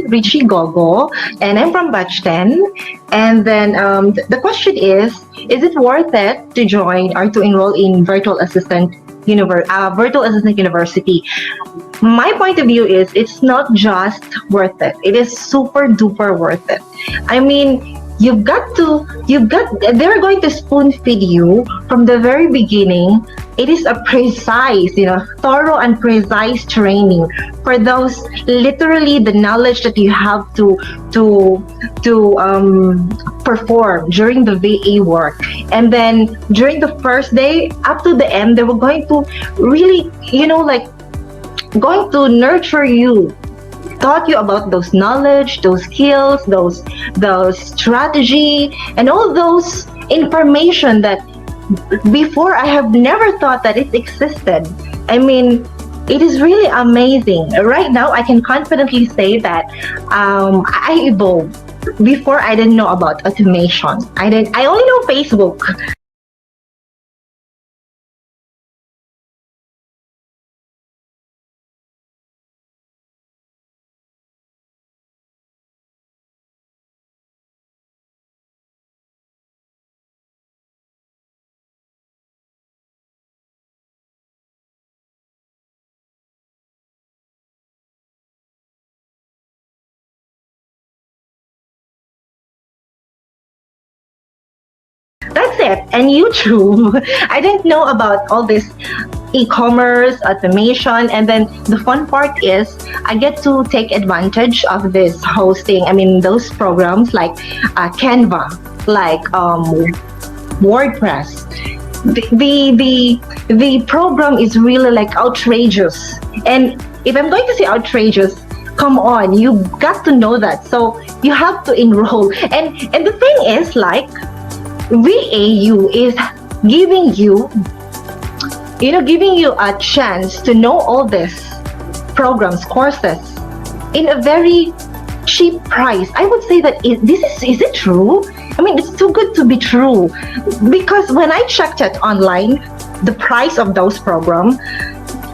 Richie Gogo, and I'm from Batch 10. And then the question is it worth it to join or to enroll in virtual assistant university? My point of view is it's not just worth it. It is super duper worth it. I mean, they're going to spoon feed you from the very beginning. It is a precise, thorough and precise training for those, literally the knowledge that you have to perform during the VA work. And then during the first day up to the end, they were going to really, going to nurture you, taught you about those knowledge, those skills, those strategy, and all those information that before I have never thought that it existed. I mean, it is really amazing. Right now, I can confidently say that I evolved. Before, I didn't know about automation. I only know Facebook. That's it. And YouTube. I didn't know about all this e-commerce, automation, and then the fun part is I get to take advantage of this hosting. I mean, those programs like Canva, like WordPress. The program is really like outrageous. And if I'm going to say outrageous, come on, you got to know that. So you have to enroll. And the thing is, like, VAU is giving you a chance to know all these programs, courses in a very cheap price. I would say that is it true? I mean, it's too good to be true, because when I checked it online, the price of those programs,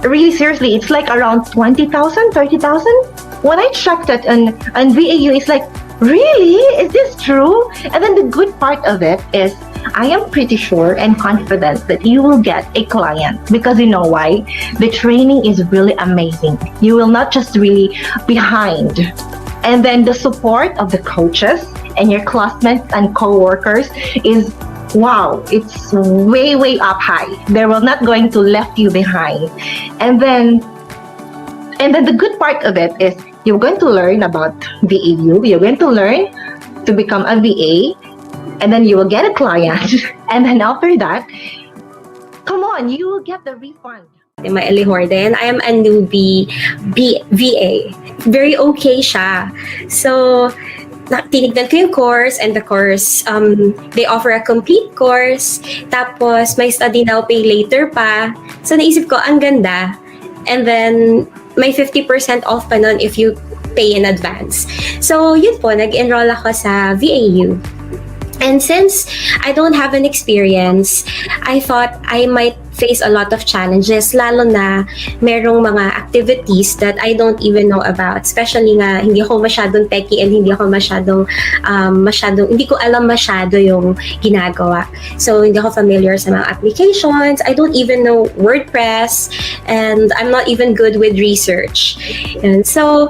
really seriously, it's like around 20,000, 30,000. When I checked it on VAU, it's like, really? Is this true? And then the good part of it is I am pretty sure and confident that you will get a client, because you know why? The training is really amazing. You will not just really behind. And then the support of the coaches and your classmates and co-workers is, wow, it's way, way up high. They will not going to left you behind. And then the good part of it is you're going to learn about VAU. You're going to learn to become a VA, and then you will get a client. And then after that, come on, you will get the refund. I'm Elihorden. I am a newbie VA. Very okay siya. So, tinignan ko yung course, and the course, they offer a complete course. Tapos, may study now, pay later pa. So, naisip ko, ang ganda. And then, may 50% off pa nun if you pay in advance. So, yun po, nag-enroll ako sa VAU. And since I don't have an experience, I thought I might face a lot of challenges, lalo na merong mga activities that I don't even know about. Especially nga, hindi ako masyadong techie and hindi ako hindi ko alam masyado yung ginagawa. So, hindi ako familiar sa mga applications. I don't even know WordPress, and I'm not even good with research. And so,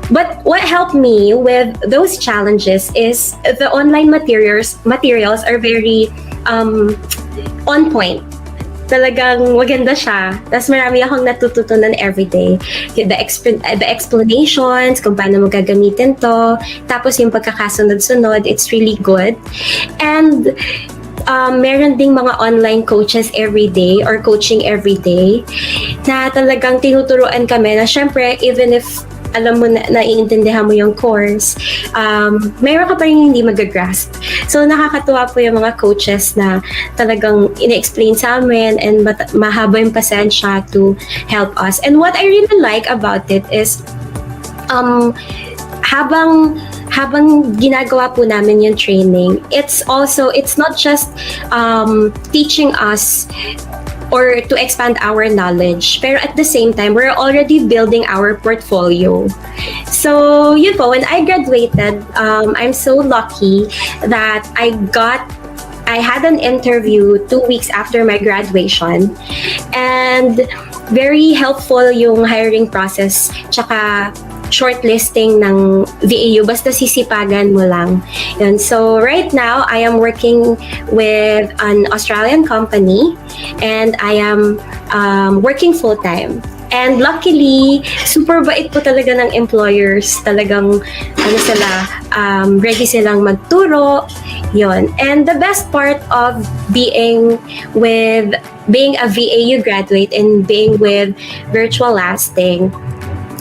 but what helped me with those challenges is the online materials are very on point. Talagang maganda siya. Tapos marami akong natututunan everyday. The explanations, kung paano mo gagamitin to. Tapos yung pagkakasunod-sunod, it's really good. And meron ding mga online coaches everyday or coaching everyday na talagang tinuturuan kami na syempre, even if alam mo na, naiintindihan mo yung course, mayroon ka pa rin hindi mag-grasp. So, nakakatuwa po yung mga coaches na talagang ina-explain sa amin, and mahaba yung pasensya to help us. And what I really like about it is, habang ginagawa po namin yung training, it's not just teaching us or to expand our knowledge. Pero at the same time, we're already building our portfolio. So, yun po, when I graduated, I'm so lucky that I had an interview 2 weeks after my graduation, and very helpful yung hiring process tsaka shortlisting ng VAU, basta sisipagan mo lang. Yun. So right now, I am working with an Australian company and I am working full-time. And luckily, super bait po talaga ng employers. Talagang ready silang magturo. Yon. And the best part of being a VAU graduate and being with Virtual Lasting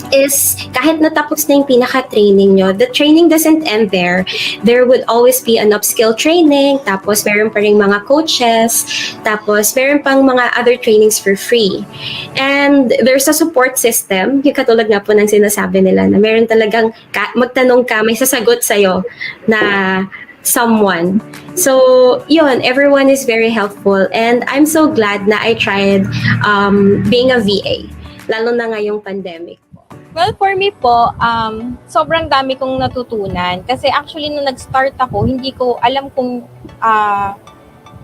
is kahit natapos na yung pinaka-training nyo, the training doesn't end there. There would always be an upskill training, tapos meron pa rin mga coaches, tapos meron pang mga other trainings for free. And there's a support system, yung katulad nga po ng sinasabi nila, na meron talagang magtanong ka, may sasagot sa'yo na someone. So, yun, everyone is very helpful and I'm so glad na I tried being a VA, lalo na ngayong pandemic. Well, for me po, sobrang dami kong natutunan. Kasi actually, nung nag-start ako, hindi ko alam kung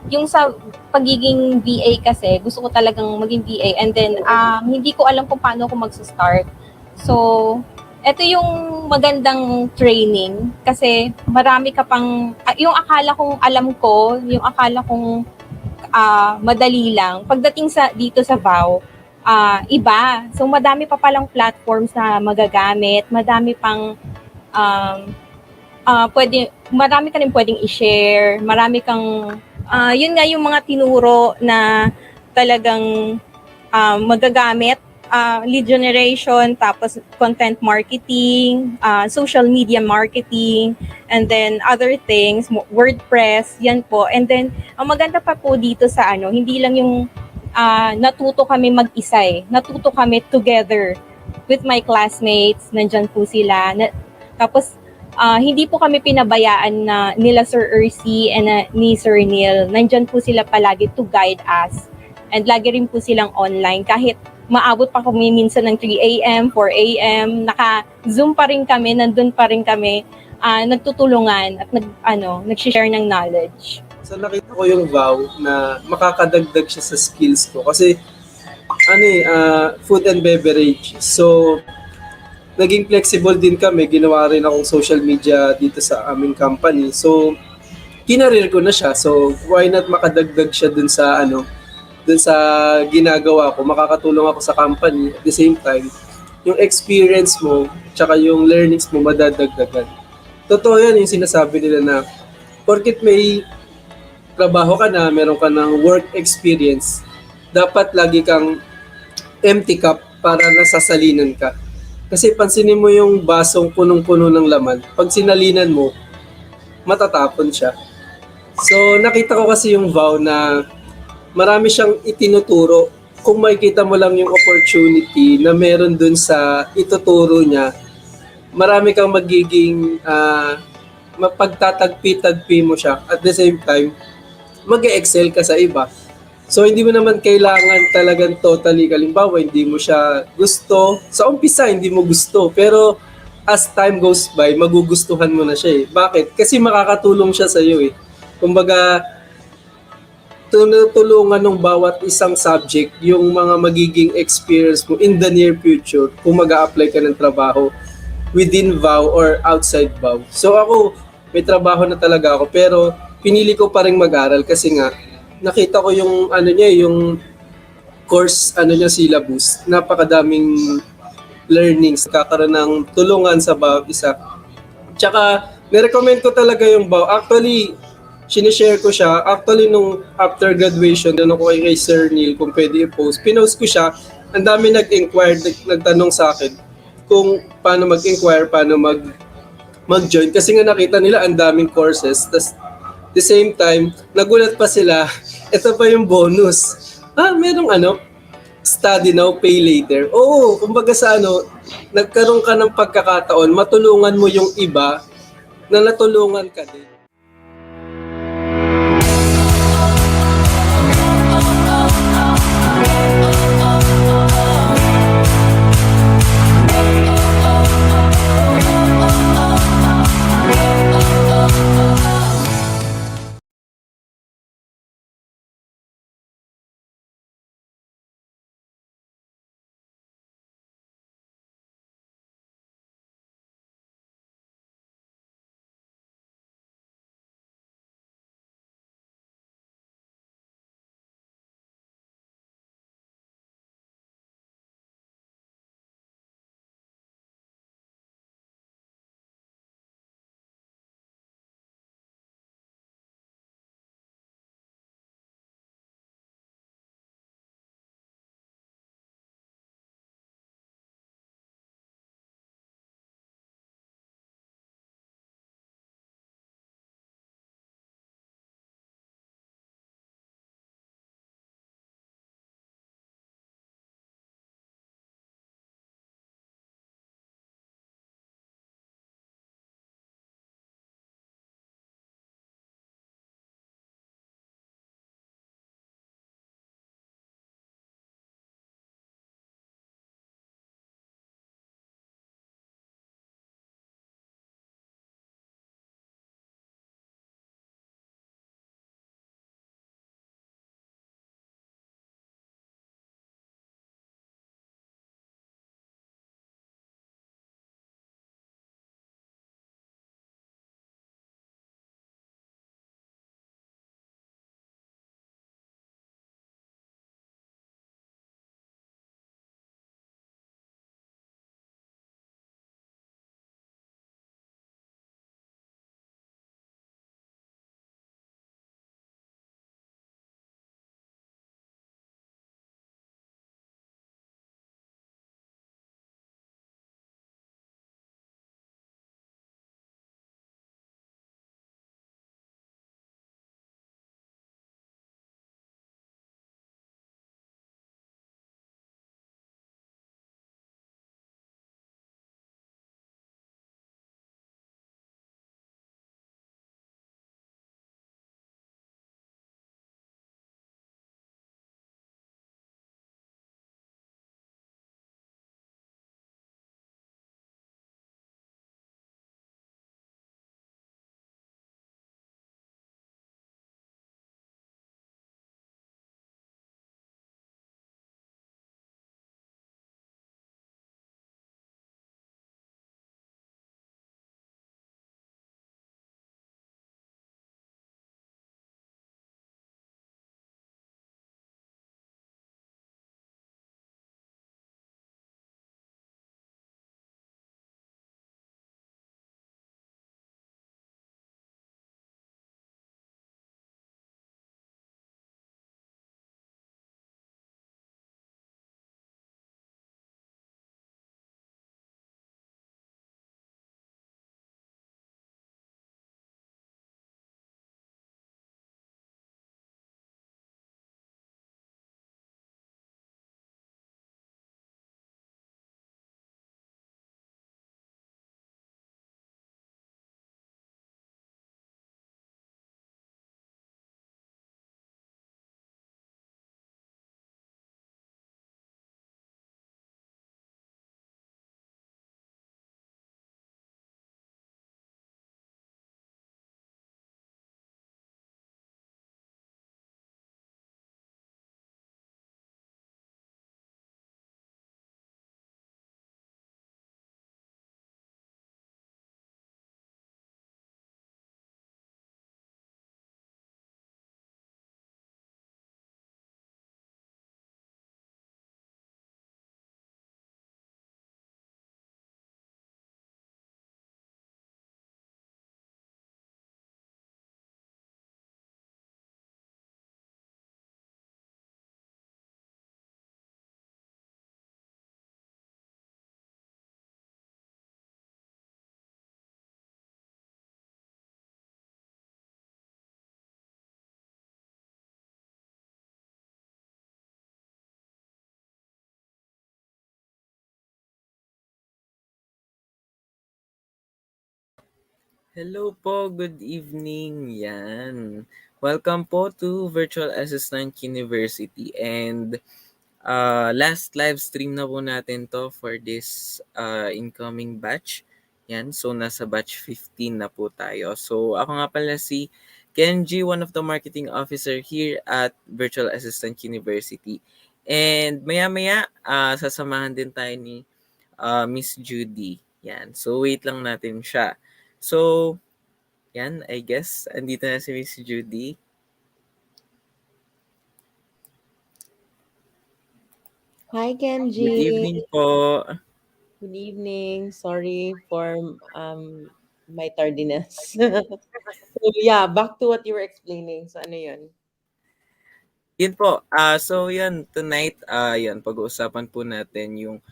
yung sa pagiging VA kasi, gusto ko talagang maging VA. And then, hindi ko alam kung paano ako mag-start. So, ito yung magandang training kasi marami ka pang, yung akala kong alam ko, yung akala kong madali lang. Pagdating dito sa VAU, iba. So, madami pa palang platforms na magagamit. Madami pang, marami ka rin pwedeng i-share. Marami kang, yun nga yung mga tinuro na talagang magagamit. Lead generation, tapos content marketing, social media marketing, and then other things, WordPress, yan po. And then, ang maganda pa po dito sa hindi lang yung natuto kami mag-isa natuto kami together with my classmates, nandyan po sila. Tapos, hindi po kami pinabayaan na nila Sir Ercy and ni Sir Neil. Nandyan po sila palagi to guide us. And lagi rin po silang online. Kahit maabot pa kami minsan ng 3 a.m., 4 a.m., naka-Zoom pa rin kami, nandun pa rin kami, nagtutulungan at nag-share ng knowledge. So nakita ko yung VAU na makakadagdag siya sa skills ko kasi food and beverage. So naging flexible din kami, ginawa rin akong social media dito sa aming company. So kinareer ko na siya. So why not makadagdag siya dun sa ginagawa ko, makakatulong ako sa company at the same time, yung experience mo, tsaka yung learnings mo madadagdagan. Totoo yan yung sinasabi nila na porket may trabaho ka na, meron ka ng work experience, dapat lagi kang empty cup para nasasalinan ka. Kasi pansinin mo yung basong punong-puno ng laman, pag sinalinan mo, matatapon siya. So nakita ko kasi yung VAU na marami siyang itinuturo. Kung makikita mo lang yung opportunity na meron dun sa ituturo niya, marami kang magiging mapagtatagpi-tagpi mo siya. At the same time, mag-excel ka sa iba. So, hindi mo naman kailangan talagang totally, kalimbawa, hindi mo siya gusto. Sa umpisa, hindi mo gusto. Pero, as time goes by, magugustuhan mo na siya eh. Bakit? Kasi makakatulong siya sa iyo eh. Kumbaga, tunutulungan ng bawat isang subject yung mga magiging experience mo in the near future kung mag-a-apply ka ng trabaho within VAU or outside VAU. So ako, may trabaho na talaga ako pero pinili ko pa rin mag-aral kasi nga nakita ko yung yung course syllabus. Napakadaming learnings, kakaroon ng tulungan sa bawat isa. Tsaka nirecommend ko talaga yung VAU. Actually, sinishare ko siya. Actually, nung after graduation, ko kay Sir Neil kung pwede i-post. Pinost ko siya. Ang dami nag-inquire, nagtanong sa akin kung paano mag-inquire, paano mag-join. Kasi nga nakita nila ang daming courses. Tas, the same time, nagulat pa sila. Ito pa yung bonus. Merong study now, pay later. Oo, kumbaga sa nagkaroon ka ng pagkakataon, matulungan mo yung iba na natulungan ka din. Hello po, good evening. Yan. Welcome po to Virtual Assistant University and last live stream na po natin to for this incoming batch. Yan, so nasa batch 15 na po tayo. So ako nga pala si Kenji, one of the marketing officer here at Virtual Assistant University. And maya-maya, sasamahan din tayo ni Miss Judy. Yan, so wait lang natin siya. So, yan, I guess, andito na si Miss Judy. Hi, Good Kenji. evening po. Good evening. Sorry for my tardiness. So yeah, back to what you were explaining. So ano yun? Yun po. So yan, tonight, yan, pag-uusapan po natin yung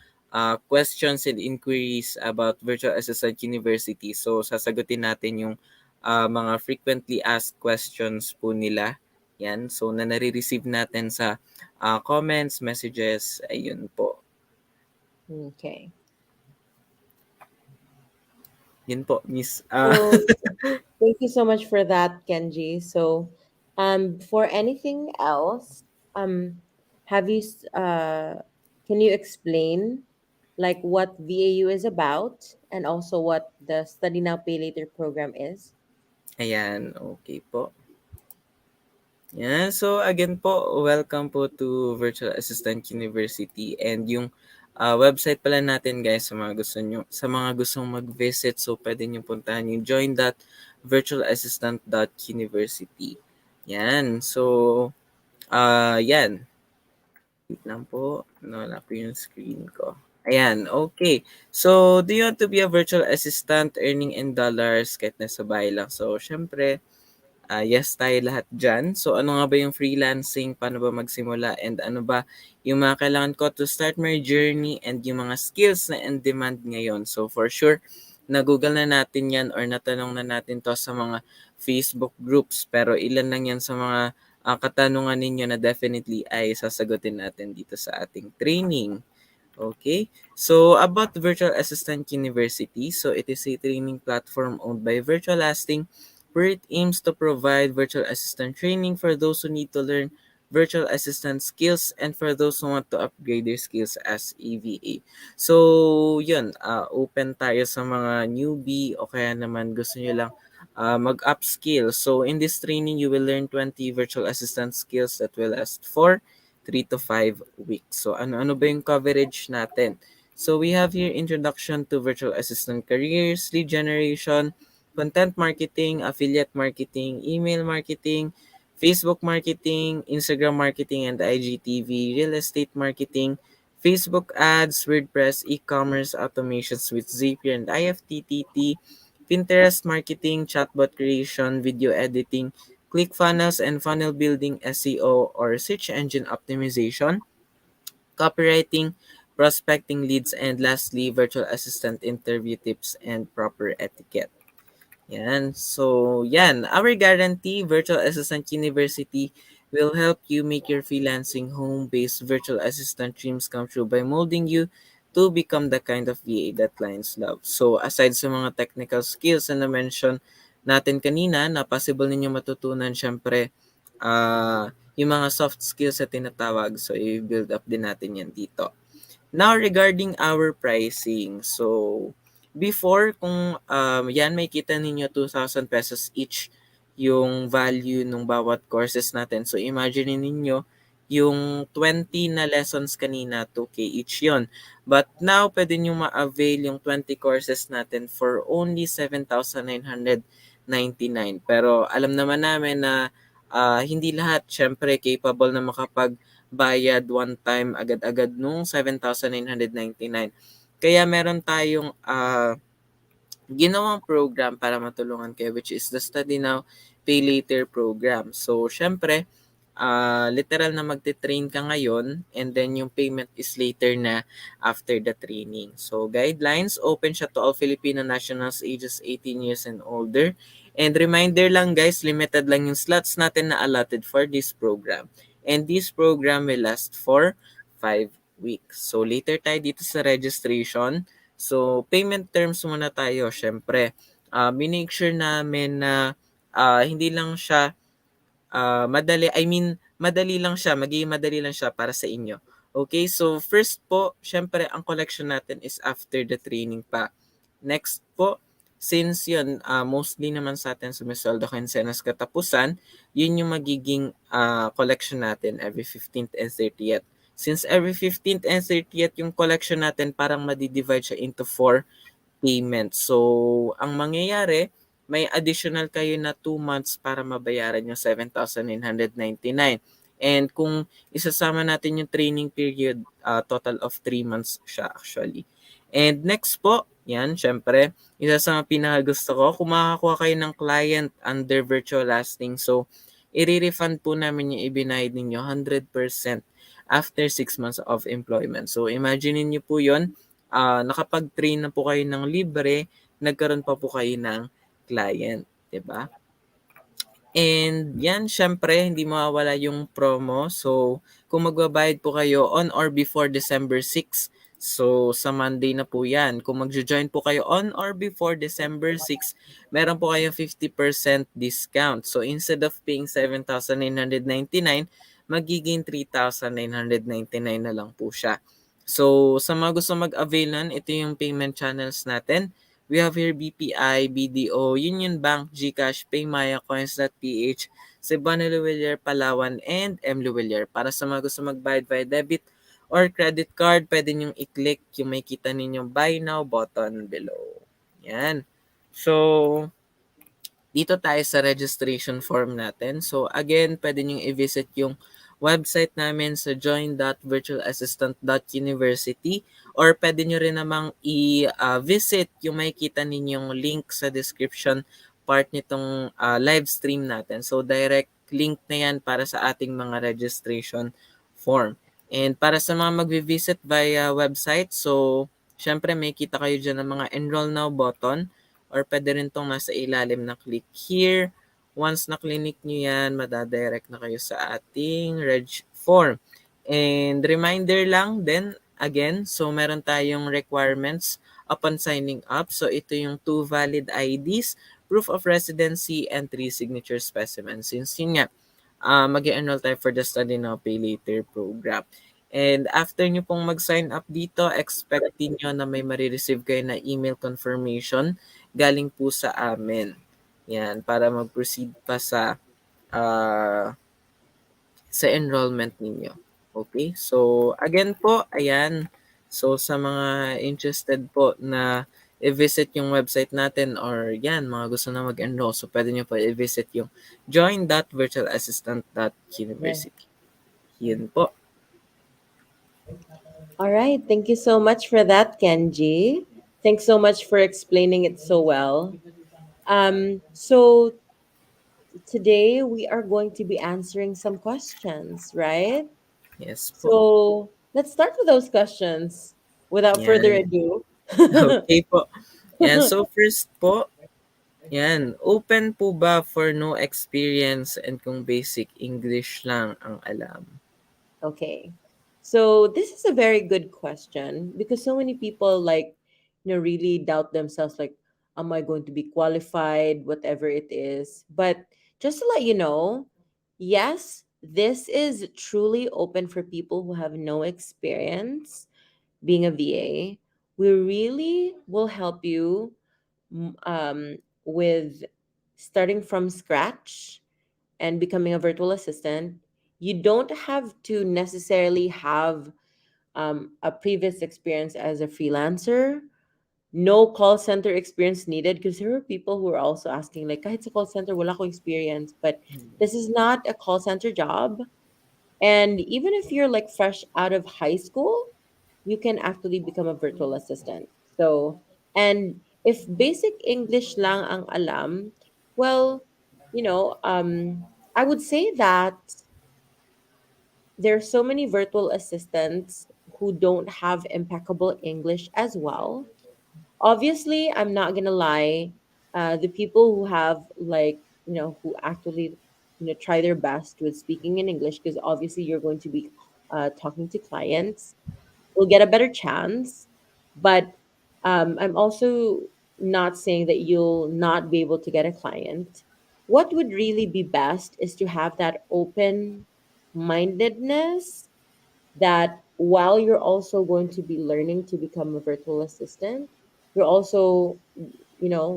questions and inquiries about Virtual Assistant University. So sasagutin natin yung mga frequently asked questions po nila. Yan, so na nare-receive natin sa comments, messages, ayun po. Okay. Yun po, Miss. So thank you so much for that, Kenji. So for anything else, have you can you explain like what VAU is about and also what the Study Now Pay Later program is? Ayan, okay po. Yeah, so again po, welcome po to Virtual Assistant University and yung website pala natin guys sa mga gustong mag-visit, so pwede niyo puntahan yung join.virtualassistant.university. Yan. So yan. Wait lang po. Nawala po yung screen ko. Ayan, okay. So, do you want to be a virtual assistant earning in dollars kahit nasa bahay lang? So, syempre, yes tayo lahat dyan. So ano nga ba yung freelancing? Paano ba magsimula? And ano ba yung mga kailangan ko to start my journey and yung mga skills na in demand ngayon? So for sure, na-google na natin yan or natanong na natin to sa mga Facebook groups. Pero ilan lang yan sa mga katanungan ninyo na definitely ay sasagutin natin dito sa ating training. Okay, so about Virtual Assistant University, so it is a training platform owned by Virtualasting where it aims to provide virtual assistant training for those who need to learn virtual assistant skills and for those who want to upgrade their skills as EVA. So, yun, open tayo sa mga newbie o kaya naman gusto nyo lang mag-upskill. So, in this training, you will learn 20 virtual assistant skills that will last for 3 to 5 weeks. So, ano-ano ba yung coverage natin? So, we have here introduction to virtual assistant careers, lead generation, content marketing, affiliate marketing, email marketing, Facebook marketing, Instagram marketing and IGTV, real estate marketing, Facebook ads, WordPress, e-commerce automations with Zapier and IFTTT, Pinterest marketing, chatbot creation, video editing, Clickfunnels and funnel building, SEO or search engine optimization, copywriting, prospecting leads, and lastly, virtual assistant interview tips and proper etiquette. Yan. So, yan. Our guarantee, Virtual Assistant University will help you make your freelancing home-based virtual assistant dreams come true by molding you to become the kind of VA that clients love. So, aside sa mga technical skills na na-mention natin kanina, na possible ninyo matutunan, syempre, yung mga soft skills na tinatawag. So, i-build up din natin yan dito. Now, regarding our pricing. So, before, kung yan may kita ninyo 2,000 pesos each yung value ng bawat courses natin. So, imagine ninyo yung 20 na lessons kanina, 2K each yon. But now, pwede nyo ma-avail yung 20 courses natin for only 7,999. Pero alam naman namin na hindi lahat, syempre, capable na makapagbayad one time agad-agad nung 7,999. Kaya meron tayong ginawang program para matulungan kayo, which is the Study Now, Pay Later program. So, syempre, literal na magte-train ka ngayon and then yung payment is later na after the training. So, guidelines, open siya to all Filipino nationals ages 18 years and older. And reminder lang guys, limited lang yung slots natin na allotted for this program. And this program will last for 5 weeks. So, later tayo dito sa registration. So, payment terms muna tayo. Syempre, minake sure namin na hindi lang siya madali, I mean, madali lang siya, magiging madali lang siya para sa inyo. Okay, so first po, syempre, ang collection natin is after the training pa. Next po, since yun, mostly naman sa atin sumisweldo kinsenas katapusan, yun yung magiging collection natin every 15th and 30th. Since every 15th and 30th yung collection natin, parang madi-divide siya into 4 payment. So, ang mangyayari, may additional kayo na 2 months para mabayaran yung 7,999. And kung isasama natin yung training period, total of 3 months siya actually. And next po, yan, syempre, isa sa mga pinakagusto ko, kung makakakuha kayo ng client under virtual lasting, so, i-refund po namin yung ibinayad ninyo 100% after 6 months of employment. So, imagine niyo po yon, nakapag-train na po kayo ng libre, nagkaroon pa po kayo ng client, 'di ba? And yan, syempre, hindi mawawala yung promo. So, kung magbabayad po kayo on or before December 6, so sa Monday na po yan. Kung magjo-join po kayo on or before December 6, meron po kayong 50% discount. So, instead of paying 7,999, magiging 3,999 na lang po siya. So, sa mga gusto mag-avail nun, ito yung payment channels natin. We have here BPI, BDO, Union Bank, GCash, Paymaya, Coins.ph, Cebuano Luwilier, Palawan, and M. Luwilier. Para sa mga gusto magbayad via debit or credit card, pwede nyong i-click yung may kita ninyong Buy Now button below. Yan. So, dito tayo sa registration form natin. So again, pwede nyo i-visit yung website namin sa join.virtualassistant.university or pwede nyo rin namang i-visit yung makikita ninyong link sa description part nitong live stream natin. So direct link na yan para sa ating mga registration form. And para sa mga magvi-visit via website, so syempre may kita kayo dyan ng mga enroll now button or pwede rin itong nasa ilalim na click here. Once na-click nyo yan, madadirect na kayo sa ating reg form. And reminder lang then again, so meron tayong requirements upon signing up. So ito yung 2 valid IDs, proof of residency, and 3 signature specimens. Since yun nga, mag-enroll tayo for the Study Now Pay Later program. And after nyo pong mag-sign up dito, expectin nyo na may marireceive kayo na email confirmation galing po sa amin. Yan, para mag-proceed pa sa enrollment ninyo. Okay? So, again po, ayan. So, sa mga interested po na i-visit yung website natin or yan, mga gusto na mag-enroll, so pwede nyo po i-visit yung join.virtualassistant.university. Yun po. All right. Thank you so much for that, Kenji. Thanks so much for explaining it so well. So today we are going to be answering some questions, right? Yes po. So let's start with those questions without further Yan. ado. Okay po. Yan. So, first po, yan. Open po ba for no experience and kung basic English lang ang alam? Okay. So this is a very good question because so many people really doubt themselves like, am I going to be qualified, whatever it is. But just to let you know, yes, this is truly open for people who have no experience being a VA. We really will help you with starting from scratch and becoming a virtual assistant. You don't have to necessarily have a previous experience as a freelancer. No call center experience needed because there are people who are also asking like, kahit sa call center, wala ko experience. But this is not a call center job. And even if you're like fresh out of high school, you can actually become a virtual assistant. So, and if basic English lang ang alam, well, I would say that there are so many virtual assistants who don't have impeccable English as well. Obviously, I'm not gonna lie. The people who have who actually try their best with speaking in English, because obviously you're going to be talking to clients, will get a better chance. But I'm also not saying that you'll not be able to get a client. What would really be best is to have that open mindedness, that while you're also going to be learning to become a virtual assistant, you're also,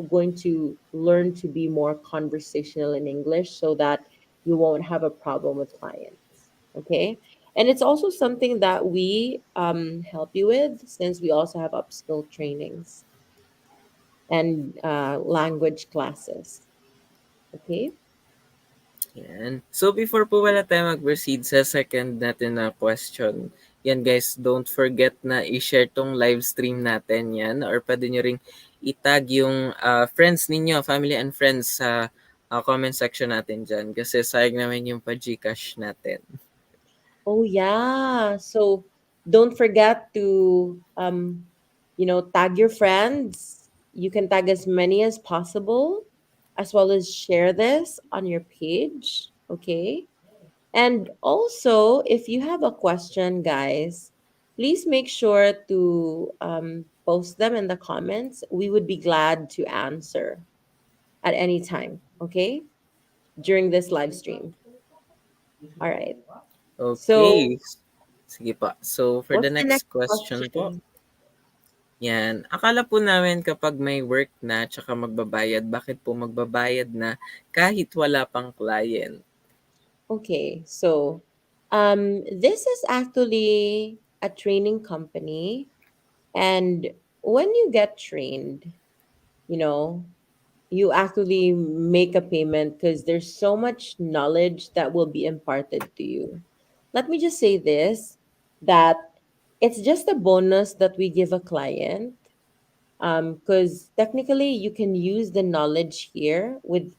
going to learn to be more conversational in English so that you won't have a problem with clients. Okay. And it's also something that we help you with, since we also have upskill trainings and language classes. Okay. Yan. So before po wala tayo mag-proceed sa second natin na question, yan guys, don't forget na i-share tong live stream natin yan, or pwede nyo ring itag yung friends ninyo, family and friends sa comment section natin dyan kasi sayang naman yung pa-Gcash natin. Oh yeah. So don't forget to tag your friends. You can tag as many as possible, as well as share this on your page. Okay. And also, if you have a question, guys, please make sure to post them in the comments. We would be glad to answer at any time. Okay. During this live stream. All right. So, Okay. Sige pa. So for the what's the next next question po, question? yan. Akala po namin kapag may work na tsaka magbabayad, bakit po magbabayad na kahit wala pang client? Okay, so this is actually a training company, and when you get trained, you know, you actually make a payment because there's so much knowledge that will be imparted to you. Let me just say this, that it's just a bonus that we give a client, because technically you can use the knowledge here with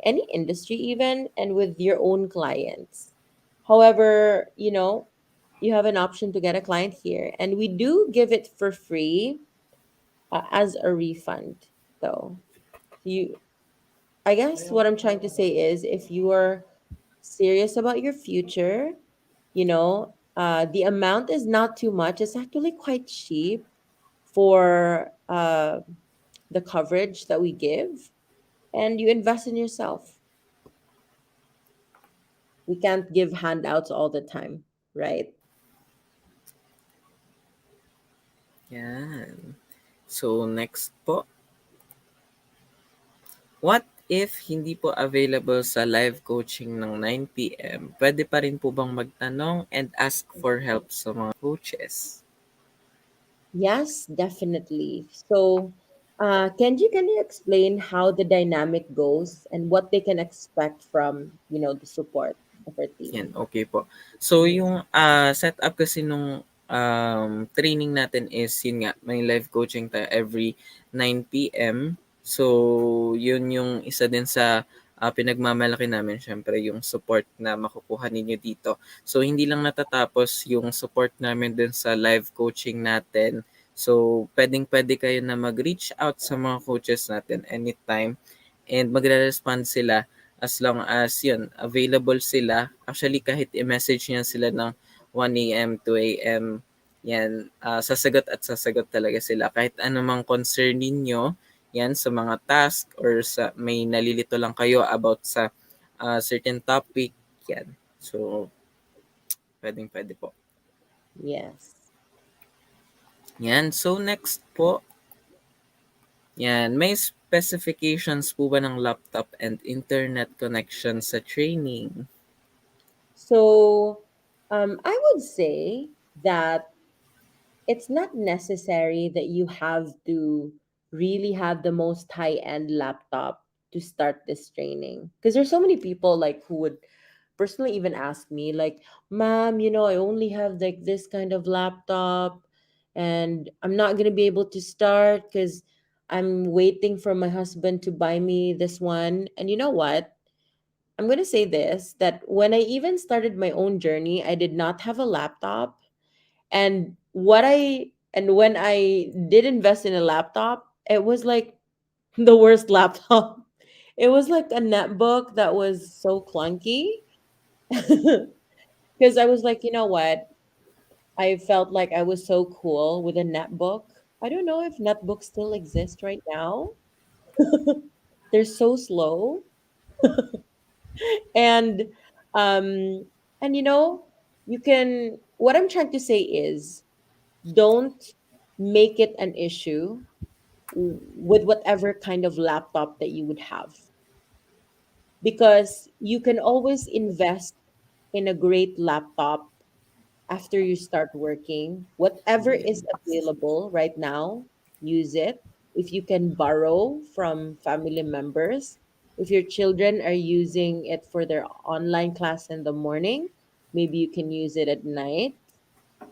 any industry, even, and with your own clients. However, you have an option to get a client here, and we do give it for free as a refund, though. You, I guess what I'm trying to say is, if you are serious about your future, the amount is not too much. It's actually quite cheap for the coverage that we give, and you invest in yourself. We can't give handouts all the time, right? Yan. So next po, what if hindi po available sa live coaching ng 9 p.m.? Pwede pa rin po bang magtanong and ask for help sa mga coaches? Yes, definitely. So, Kenji, can you explain how the dynamic goes and what they can expect from, the support of our Yan, team? okay po. So yung setup kasi nung training natin is yun nga, may live coaching tayo every 9 p.m. So yun yung isa din sa pinagmamalaki namin, syempre yung support na makukuha ninyo dito. So hindi lang natatapos yung support namin din sa live coaching natin. So pwedeng-pwede kayo na mag-reach out sa mga coaches natin anytime and magre-respond sila as long as yun, available sila. Actually, kahit i-message niya sila ng 1 a.m., 2 a.m., yan, sasagot at sasagot talaga sila. Kahit anumang concern ninyo, yan, sa mga task or sa may nalilito lang kayo about sa certain topic, yan. So, pwedeng-pwede po. Yes. Yan. So, next po, yan, may specifications po ba ng laptop and internet connection sa training? So, I would say that it's not necessary that you have to really have the most high-end laptop to start this training, because there's so many people like who would personally even ask me like, ma'am, I only have like this kind of laptop, and I'm not going to be able to start because I'm waiting for my husband to buy me this one. And you know what, I'm going to say this, that when I even started my own journey, I did not have a laptop. And when I did invest in a laptop, it was like the worst laptop. It was like a netbook that was so clunky. Because I was like, you know what? I felt like I was so cool with a netbook. I don't know if netbooks still exist right now. They're so slow. And um and you can, what I'm trying to say is, don't make it an issue with whatever kind of laptop that you would have, because you can always invest in a great laptop after you start working. Whatever is Yes. available right now, use it. If you can borrow from family members, if your children are using it for their online class in the morning, maybe you can use it at night.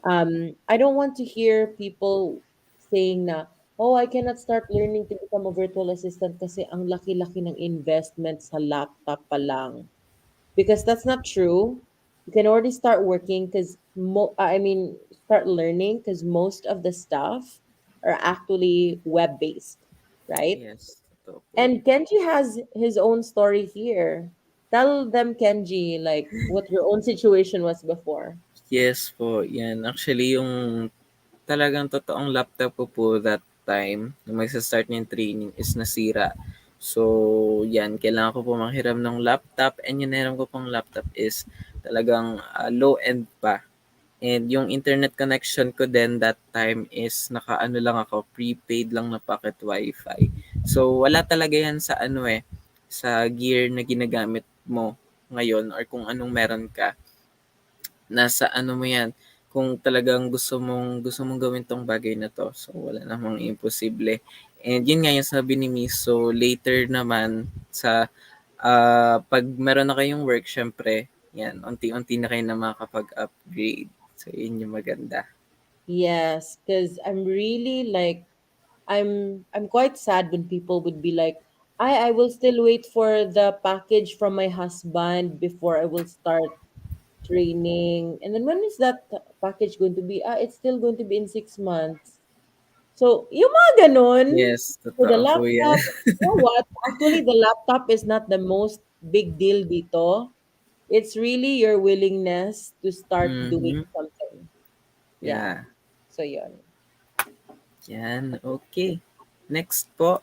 I don't want to hear people saying na, oh, I cannot start learning to become a virtual assistant kasi ang laki-laki ng investment sa laptop pa lang, because that's not true. You can already start working because start learning, because most of the stuff are actually web based, right? Yes, totoo po. And Kenji has his own story here. Tell them, Kenji, like what your own situation was before. Yes po, yan. Actually, yung talagang totoong laptop ko po that time, nung magsa-start na yung training, is nasira. So, yan, kailangan ko po manghiram ng laptop, and yung nahiram ko pong laptop is talagang low-end pa. And yung internet connection ko din that time is naka-ano lang ako, prepaid lang na pocket wifi. So, wala talaga yan sa ano sa gear na ginagamit mo ngayon or kung anong meron ka. Nasa ano mo yan, kung talagang gusto mong gawin 'tong bagay na 'to. So, wala namang imposible. And yun nga yung sabi ni Miss, so later naman sa, 'pag meron na kayong work siyempre, yan unti-unti na kayo na makakapag-upgrade. So, yun yung maganda. Yes, because I'm really like, I'm quite sad when people would be like, I will still wait for the package from my husband before I will start training. And then when is that package going to be? It's still going to be in 6 months. So, yung mga ganun, Yes, for the totoo po yan. laptop, you know what? Actually, the laptop is not the most big deal dito. It's really your willingness to start doing Mhm, something. Yeah. yeah. So, yun. Yan, okay. Next po,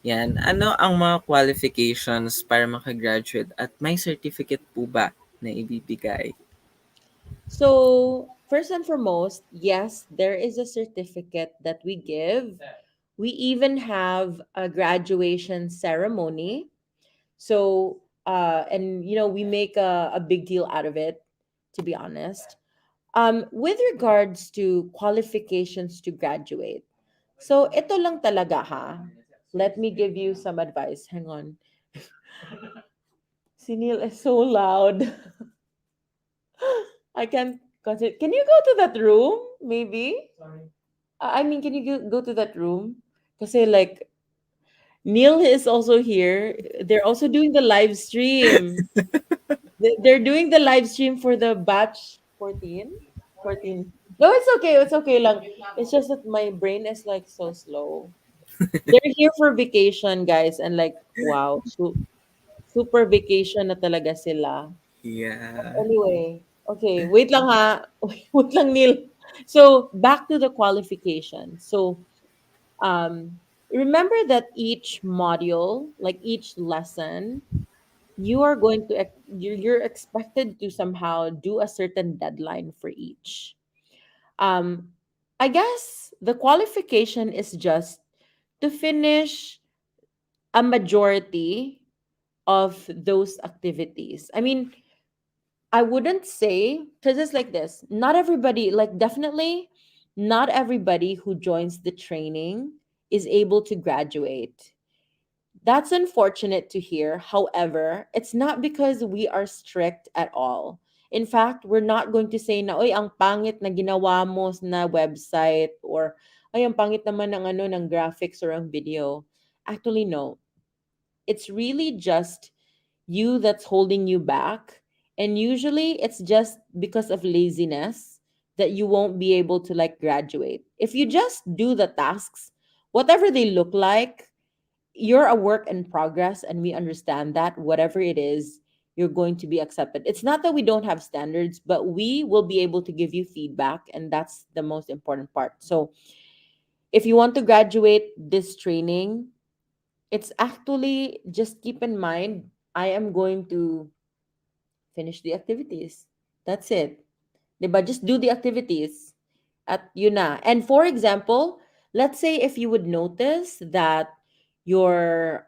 yan. Ano ang mga qualifications para maka-graduate at may certificate po ba na ibibigay? So, first and foremost, yes, there is a certificate that we give. We even have a graduation ceremony. So, and we make a big deal out of it, to be honest. With regards to qualifications to graduate, so ito lang talaga ha. Let me give you some advice. Hang on. Si Neil is so loud. I can't consider. Can you go to that room? Maybe. I mean, can you go to that room? Kasi like Neil is also here. They're also doing the live stream. They're doing the live stream for the batch 14. 14. No, it's okay. It's okay lang. It's just that my brain is like so slow. They're here for vacation, guys, and like wow, super vacation na talaga sila. Yeah. Anyway, okay, wait lang ha. Wait lang, Neil. So, back to the qualification. So, remember that each module, like each lesson, you are going to you're expected to somehow do a certain deadline for each. Um, I guess the qualification is just to finish a majority of those activities. I mean, I wouldn't say, because it's like this. Not everybody, like definitely, not everybody who joins the training is able to graduate. That's unfortunate to hear. However, it's not because we are strict at all. In fact, we're not going to say na, oy, ang pangit na ginawa mo na website, or ay, ang pangit naman ng ano, ng graphics or ang video. Actually, no. It's really just you that's holding you back. And usually it's just because of laziness that you won't be able to like graduate. If you just do the tasks, whatever they look like, you're a work in progress, and we understand that whatever it is, you're going to be accepted. It's not that we don't have standards, but we will be able to give you feedback, and that's the most important part. So if you want to graduate this training, it's actually, just keep in mind, I am going to finish the activities. That's it. Diba? Just do the activities at yun na. And for example, let's say if you would notice that your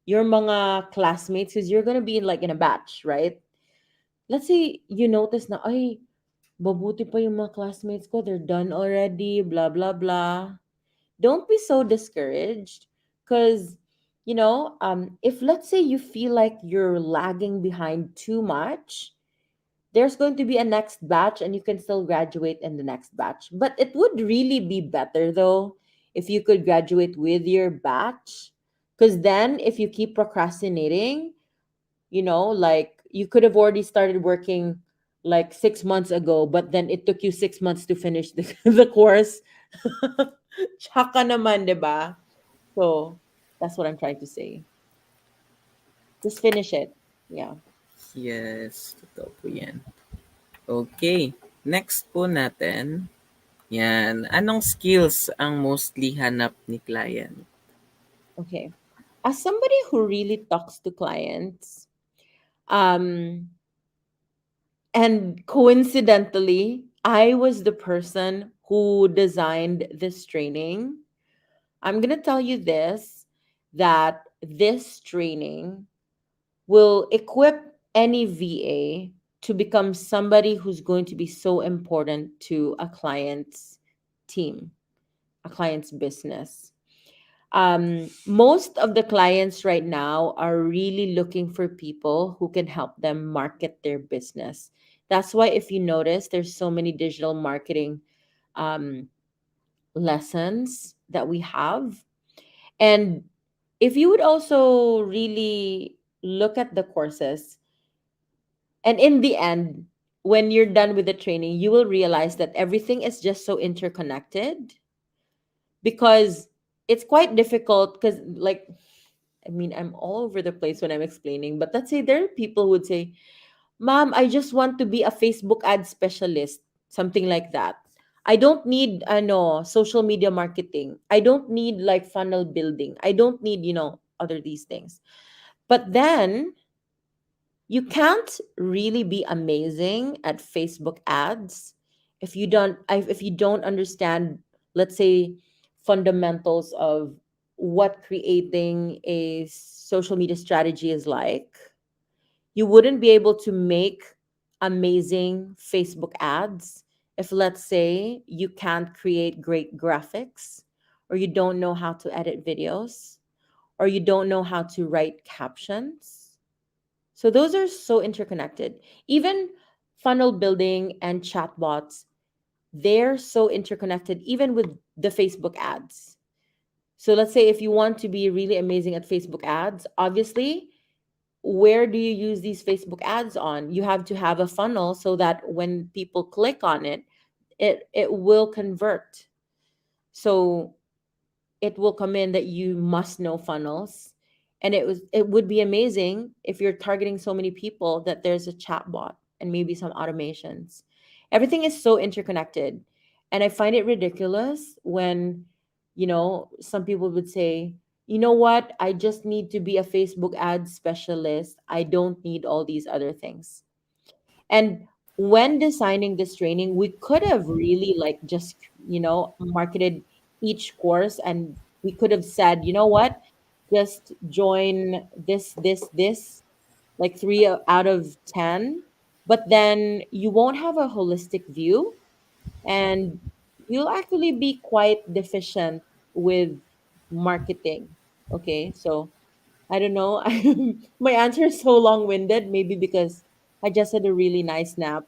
your mga classmates, because you're gonna be like in a batch, right? Let's say you notice na, ay, mabuti pa yung mga classmates ko, they're done already, blah blah blah. Don't be so discouraged, because if let's say you feel like you're lagging behind too much, there's going to be a next batch and you can still graduate in the next batch. But it would really be better though if you could graduate with your batch, because then if you keep procrastinating, like you could have already started working like 6 months ago, but then it took you 6 months to finish the, the course. Tsaka naman, diba? So that's what I'm trying to say. Just finish it. Yeah. Yes, totoo po yan. Okay, next po natin, yan, anong skills ang mostly hanap ni client? Okay. As somebody who really talks to clients, um, and coincidentally, I was the person who designed this training. I'm going to tell you this, that this training will equip any VA to become somebody who's going to be so important to a client's team, a client's business. Most of the clients right now are really looking for people who can help them market their business. That's why, if you notice, there's so many digital marketing um, lessons that we have. And if you would also really look at the courses, and in the end, when you're done with the training, you will realize that everything is just so interconnected, because it's quite difficult, because, like, I mean, I'm all over the place when I'm explaining, but let's say there are people who would say, Ma'am, I just want to be a Facebook ad specialist, something like that. I don't need social media marketing. I don't need like funnel building. I don't need, other these things. But then you can't really be amazing at Facebook ads if you don't understand, let's say, fundamentals of what creating a social media strategy is like. You wouldn't be able to make amazing Facebook ads if, let's say, you can't create great graphics, or you don't know how to edit videos, or you don't know how to write captions. So those are so interconnected. Even funnel building and chatbots, they're so interconnected, even with the Facebook ads. So let's say if you want to be really amazing at Facebook ads, obviously, where do you use these Facebook ads on? You have to have a funnel so that when people click on it, it will convert. So it will come in that you must know funnels. And it would be amazing if you're targeting so many people that there's a chatbot and maybe some automations. Everything is so interconnected. And I find it ridiculous when, some people would say, you know what, I just need to be a Facebook ad specialist. I don't need all these other things. And when designing this training, we could have really like just, marketed each course, and we could have said, you know what, just join this, like three out of 10. But then you won't have a holistic view, and you'll actually be quite deficient with marketing. Okay. So I don't know. My answer is so long winded, maybe because I just had a really nice nap.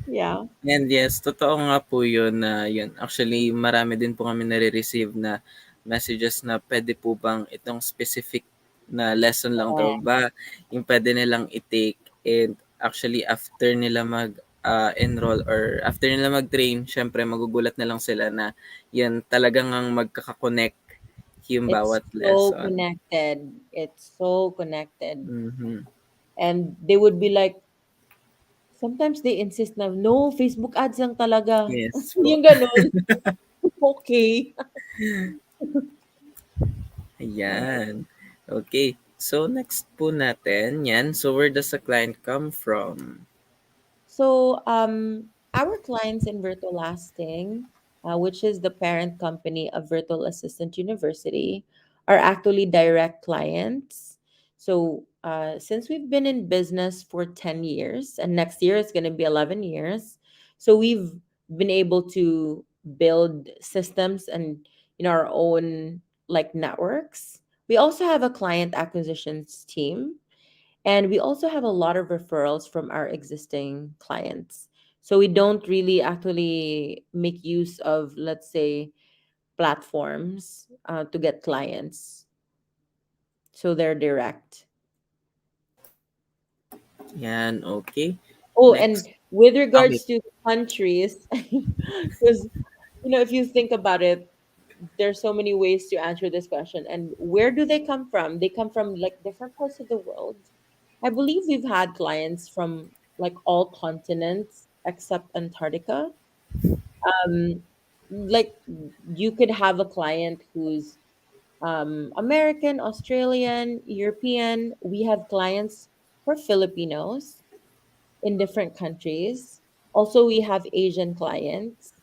Yeah. And yes, totoo nga po yun na yun. Actually, marami din po kami nare-receive na messages na pwede po bang itong specific na lesson lang daw Yeah. ba yung pwede nilang i-take, and actually after nila enroll or after nila mag-train, syempre magugulat na lang sila na yun talagang ang magkaka-connect yung It's bawat so lesson. connected. It's so connected. Mhm. And they would be like, sometimes they insist na, no, Facebook ads lang talaga. Yes po. Yung ganun. Okay. Ayan. Okay. So, next po natin, yan. So, where does the client come from? So, our clients in Virtual Lasting, which is the parent company of Virtual Assistant University, are actually direct clients. So, since we've been in business for 10 years, and next year it's going to be 11 years, so we've been able to build systems and our own like networks. We also have a client acquisitions team, and we also have a lot of referrals from our existing clients. So we don't really actually make use of, let's say, platforms to get clients. So they're direct. Yan, okay. Oh, Next. and with Okay. regards to countries, because if you think about it, there's so many ways to answer this question. And where do they come from? They come from like different parts of the world. I believe we've had clients from like all continents except Antarctica. Like you could have a client who's American, Australian, European. We have clients for Filipinos in different countries. Also, we have Asian clients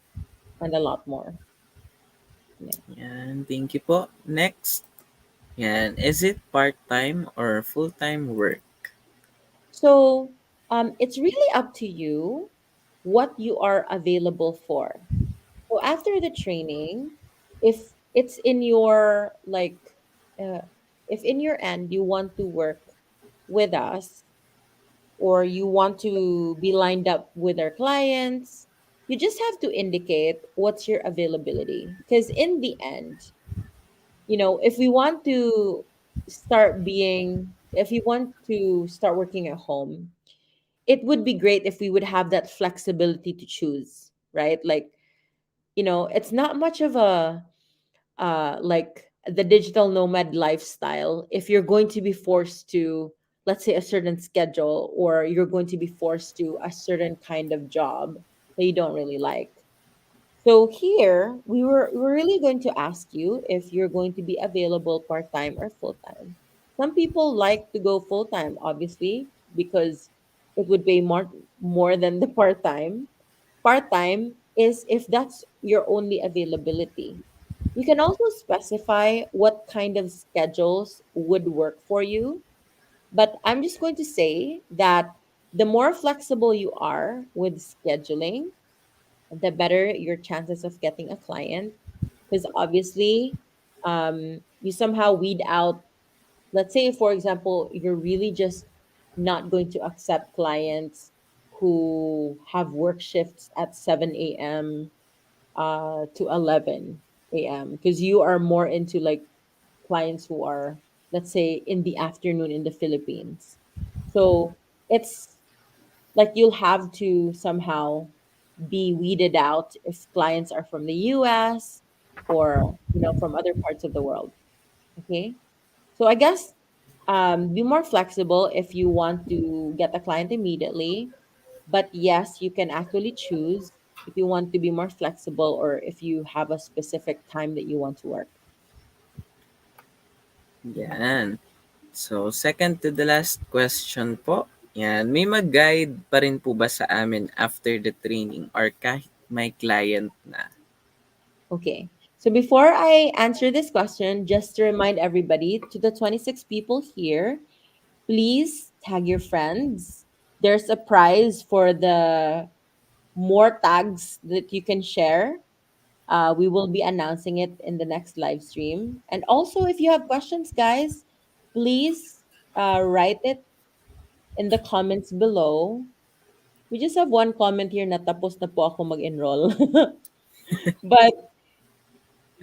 and a lot more. Yeah. Yan, thank you po. Next. Yan, is it part-time or full-time work? So it's really up to you what you are available for. So after the training, if it's in your like, if in your end you want to work with us or you want to be lined up with our clients, you just have to indicate what's your availability. Because in the end, if we want to if you want to start working at home, it would be great if we would have that flexibility to choose, right? Like, it's not much of a like the digital nomad lifestyle if you're going to be forced to, let's say, a certain schedule, or you're going to be forced to a certain kind of job that you don't really like. So here we're really going to ask you if you're going to be available part-time or full-time. Some people like to go full-time, obviously, because it would pay more than the part-time. Part-time is if that's your only availability. You can also specify what kind of schedules would work for you, but I'm just going to say that the more flexible you are with scheduling, the better your chances of getting a client. Because obviously, you somehow weed out, let's say, for example, you're really just not going to accept clients who have work shifts at 7 a.m. To 11 a.m. because you are more into like clients who are, let's say, in the afternoon in the Philippines. So it's like you'll have to somehow be weeded out if clients are from the US or from other parts of the world. Okay. So I guess be more flexible if you want to get a client immediately. But yes, you can actually choose if you want to be more flexible or if you have a specific time that you want to work. Yan. So, second to the last question po. Yan, may mag-guide pa rin po ba sa amin after the training or kahit may client na? Okay. So before I answer this question, just to remind everybody, to the 26 people here, please tag your friends. There's a prize for the more tags that you can share. We will be announcing it in the next live stream. And also, if you have questions, guys, please write it in the comments below. We just have one comment here na tapos na po ako mag-enroll. But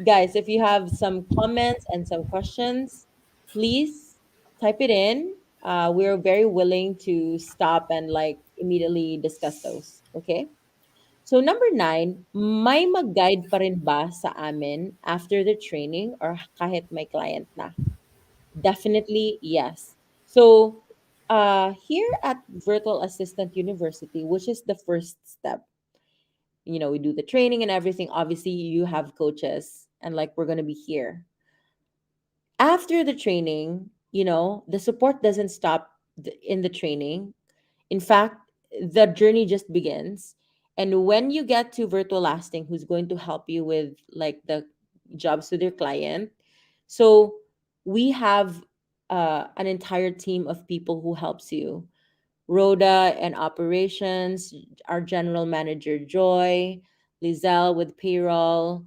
guys, if you have some comments and some questions, please type it in. We're very willing to stop and like immediately discuss those. Okay? So number 9, may mag-guide pa rin ba sa amin after the training or kahit may client na? Definitely yes. So Here at Virtual Assistant University, which is the first step, we do the training and everything. Obviously, you have coaches, and like we're going to be here. After the training, the support doesn't stop in the training. In fact, the journey just begins. And when you get to Virtual Lasting, who's going to help you with like the jobs with your client, so we have an entire team of people who helps you. Rhoda and operations, our general manager Joy, Lizelle with payroll,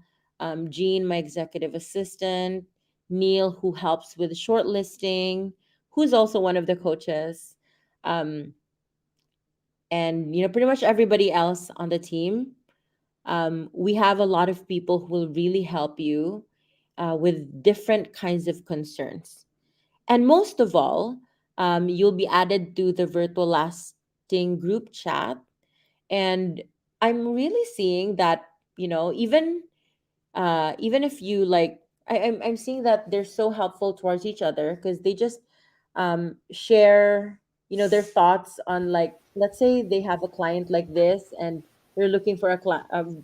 Jean, my executive assistant, Neil, who helps with shortlisting, who's also one of the coaches, um, and pretty much everybody else on the team. We have a lot of people who will really help you with different kinds of concerns. And most of all, you'll be added to the virtual lasting group chat. And I'm really seeing that, even if you like, I'm seeing that they're so helpful towards each other because they just share, their thoughts on, like, let's say they have a client like this and they're looking for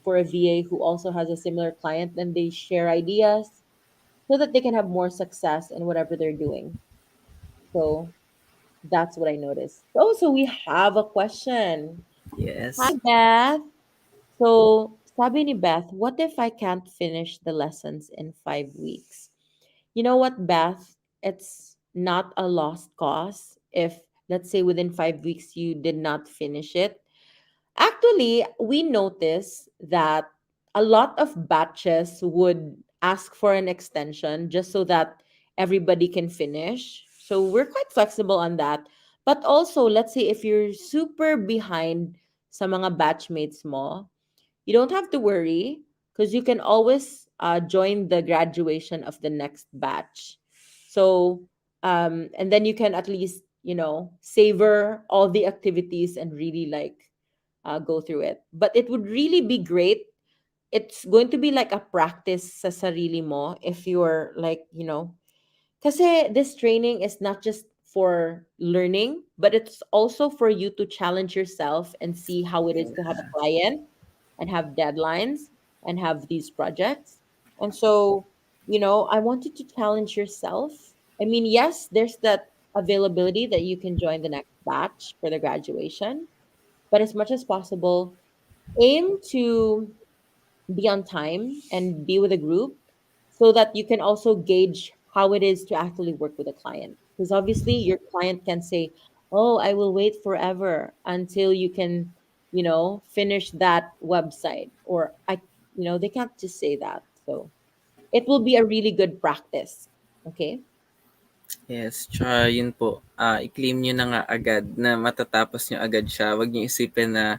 for a VA who also has a similar client, and they share ideas so that they can have more success in whatever they're doing. So that's what I noticed. Oh, so we have a question. Hi, Yes. Beth. So, sabi ni Beth, what if I can't finish the lessons in 5 weeks? You know what, Beth? It's not a lost cause if, let's say, within 5 weeks you did not finish it. Actually, we noticed that a lot of batches would ask for an extension just so that everybody can finish. So we're quite flexible on that. But also, let's say if you're super behind sa mga batchmates mo, you don't have to worry because you can always join the graduation of the next batch. So, and then you can at least, savor all the activities and really like go through it. But it would really be great. It's going to be like a practice sa sarili mo if you're like, kasi this training is not just for learning, but it's also for you to challenge yourself and see how it is to have a client and have deadlines and have these projects. And so, I want you to challenge yourself. I mean, yes, there's that availability that you can join the next batch for the graduation, but as much as possible, aim to be on time and be with a group so that you can also gauge how it is to actually work with a client. Because obviously, your client can say, "Oh, I will wait forever until you can, finish that website," or they can't just say that. So it will be a really good practice. Okay. Yes, tsaka yun po, i-claim nyo na nga agad na matatapos nyo agad siya. Huwag nyo isipin na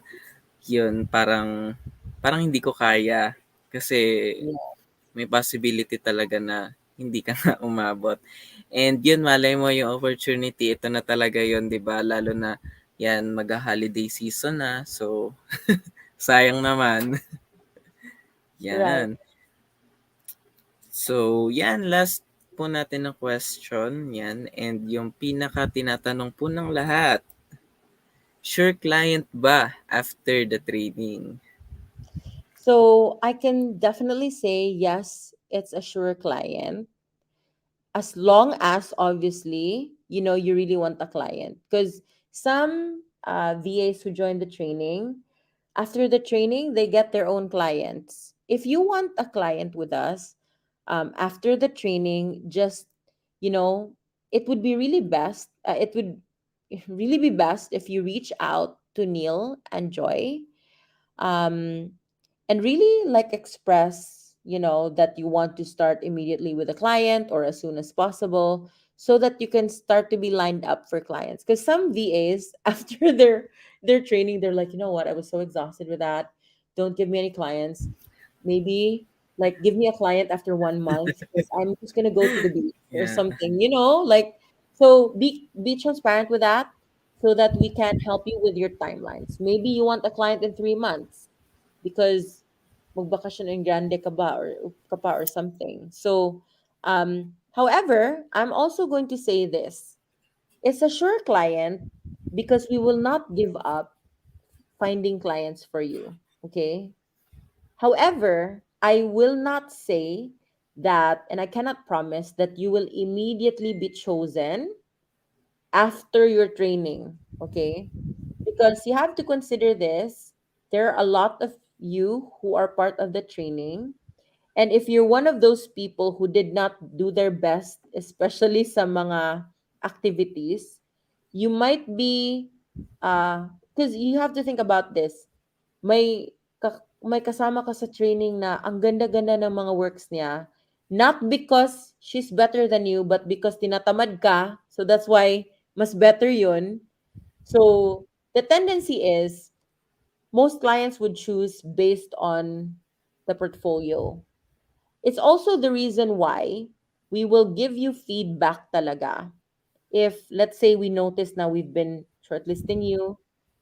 yun, parang hindi ko kaya. Kasi Yeah. may possibility talaga na hindi ka nga umabot. And yun, malay mo yung opportunity, ito na talaga yun, di ba? Lalo na yan, mag-holiday season na. So, sayang naman. Right. Yan. So, yan, last po natin ng question, yan. And yung pinaka tinatanong po ng lahat, sure client ba after the training? So I can definitely say yes, it's a sure client, as long as obviously you really want a client, because some VAs who join the training, after the training they get their own clients. If you want a client with us, after the training, just you know it would be really best, it would really be best if you reach out to Neil and Joy, um, and really like express that you want to start immediately with a client or as soon as possible, so that you can start to be lined up for clients. Because some VAs after their training, they're like, you know what, I was so exhausted with that, don't give me any clients. Maybe like give me a client after 1 month because I'm just gonna go to the beach or Yeah. something, like. So be transparent with that so that we can help you with your timelines. Maybe you want a client in 3 months because magbakasyon in grande ka pa or something. So, however, I'm also going to say this. It's a sure client because we will not give up finding clients for you. Okay. However, I will not say that, and I cannot promise that you will immediately be chosen after your training. Okay. Because you have to consider this. There are a lot of you who are part of the training. And if you're one of those people who did not do their best, especially sa mga activities, you might be, because you have to think about this. May kasama ka sa training na ang ganda-ganda ng mga works niya, not because she's better than you, but because tinatamad ka. So that's why mas better yun. So the tendency is most clients would choose based on the portfolio. It's also the reason why we will give you feedback talaga. If, let's say, we notice now we've been shortlisting you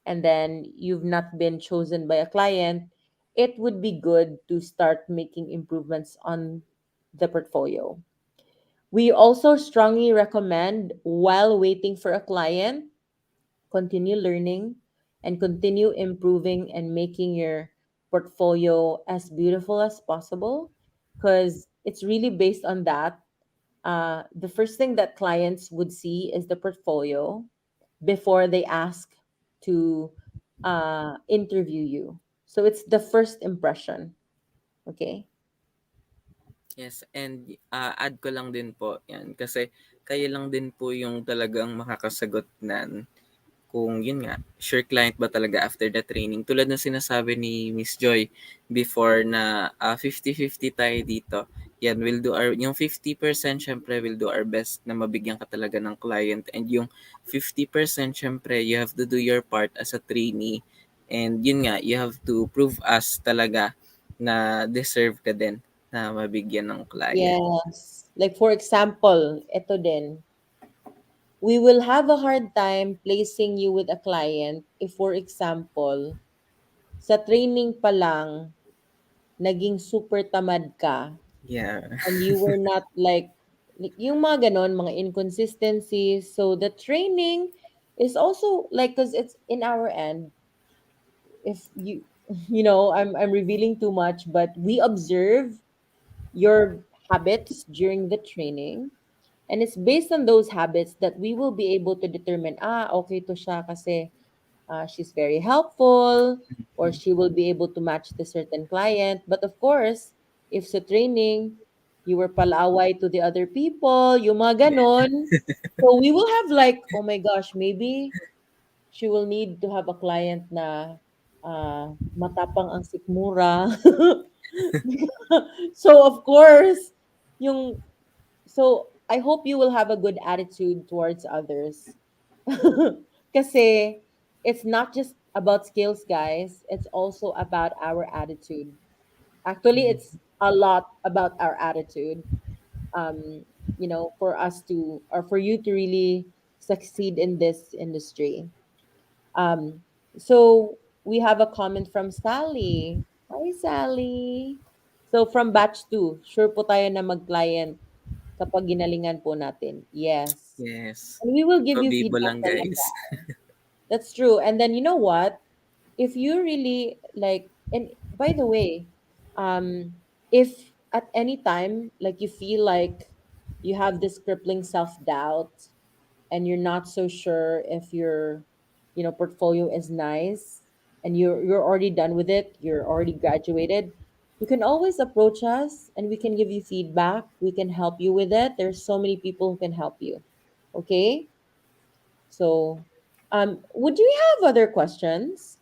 and then you've not been chosen by a client, it would be good to start making improvements on the portfolio. We also strongly recommend, while waiting for a client, continue learning and continue improving and making your portfolio as beautiful as possible, because it's really based on that. The first thing that clients would see is the portfolio before they ask to interview you. So it's the first impression. Okay. Yes, and add ko lang din po 'yan kasi kayo lang din po yung talagang makakasagot nan kung yun nga, sure client ba talaga after the training. Tulad ng sinasabi ni Miss Joy before na 50-50 tayo dito. Yan, we'll do yung 50% syempre we'll do our best na mabigyan ka talaga ng client, and yung 50% syempre you have to do your part as a trainee, and yun nga, you have to prove us talaga na deserve ka din na mabigyan ng client. Yes. Like for example, ito din, we will have a hard time placing you with a client if, for example, sa training pa lang, naging super tamad ka Yeah. and you were not like yung mga ganon, mga inconsistencies. So the training is also like, because it's in our end, if you, I'm revealing too much, but we observe your habits during the training. And it's based on those habits that we will be able to determine, okay to siya kasi she's very helpful, or she will be able to match the certain client. But of course, if sa training, you were palaway to the other people, yung mga ganon. So we will have like, oh my gosh, maybe she will need to have a client na matapang ang sikmura. So of course, yung so I hope you will have a good attitude towards others. Kasi it's not just about skills, guys. It's also about our attitude. Actually, it's a lot about our attitude. For us to, or for you to really succeed in this industry. Um, so we have a comment from Sally. Hi, Sally. So from batch 2, sure po tayo na mag-client kapag ginalingan po natin. Yes. Yes. And we will give So, you bibo feedback lang talaga. guys. That's true. And then you know what? If you really like, and by the way, if at any time like you feel like you have this crippling self-doubt and you're not so sure if your portfolio is nice and you're already done with it, you're already graduated, you can always approach us and we can give you feedback, we can help you with it. There's so many people who can help you. Okay. So would you have other questions?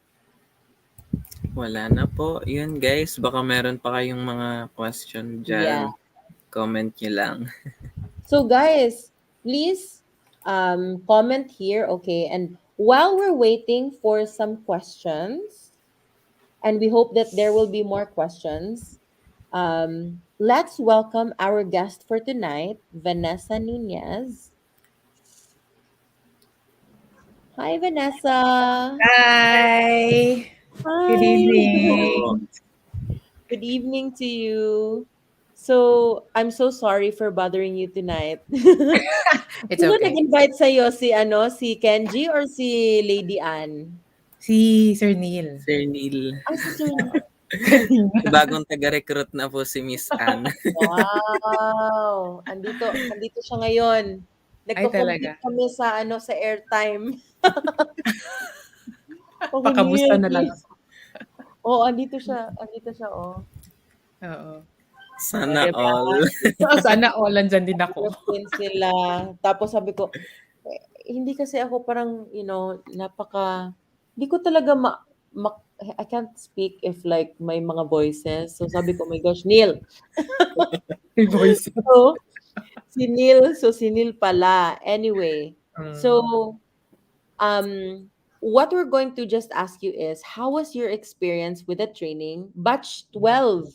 Wala na po. Yun guys, baka meron pa kayong mga question Yeah. dyan. Comment nyo lang. So guys, please comment here. Okay. And while we're waiting for some questions, and we hope that there will be more questions. Let's welcome our guest for tonight, Vanessa Nunez. Hi, Vanessa. Hi. Good Hi. Po. evening. Good evening to you. So, I'm so sorry for bothering you tonight. It's Sino okay. nag-invite sa'yo? Si Kenji or si Lady Anne? Si Sir Neil. Sir Neil. Si Sir Kanina. Bagong taga-recruit na po si Miss Anne. Wow! Andito siya ngayon. Ay, talaga. Nagko-compete kami sa airtime. Okay, Pakamusta Neil, na lang please. ako. Andito siya. Andito siya, Oo. O, Sana diba? all. Sana all, andyan din ako. Friends sila. Tapos sabi ko, hindi kasi ako parang, hindi ko talaga I can't speak if like may mga voices. So sabi ko, oh my gosh, Neil. May voice. So, si Neil pala. Anyway, so, what we're going to just ask you is, how was your experience with the training? Batch 12.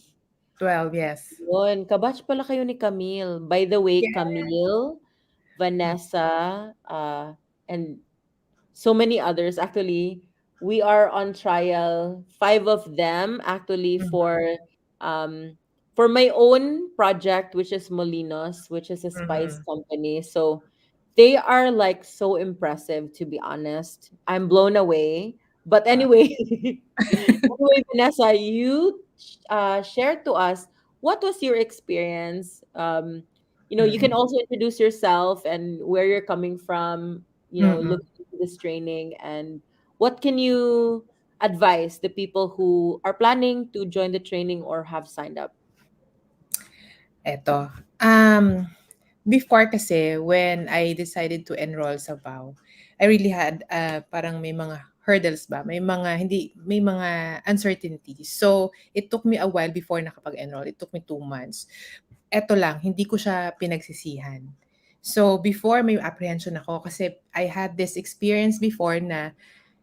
12, yes. Yun, kabatch pala kayo ni Camille. By the way, Yeah. Camille, Vanessa, and so many others. Actually, we are on trial, 5 of them actually for my own project, which is Molinos, which is a spice company. So they are like so impressive, to be honest. I'm blown away. But anyway, anyway, Vanessa, you shared to us what was your experience. You can also introduce yourself and where you're coming from. Mm-mm. Looking into this training, and what can you advise the people who are planning to join the training or have signed up? Eto. Before kasi, when I decided to enroll sa VAU, I really had, parang may mga hurdles ba? May mga uncertainties. So, it took me a while before nakapag-enroll. It took me 2 months. Eto lang, hindi ko siya pinagsisihan. So, before may apprehension ako kasi I had this experience before na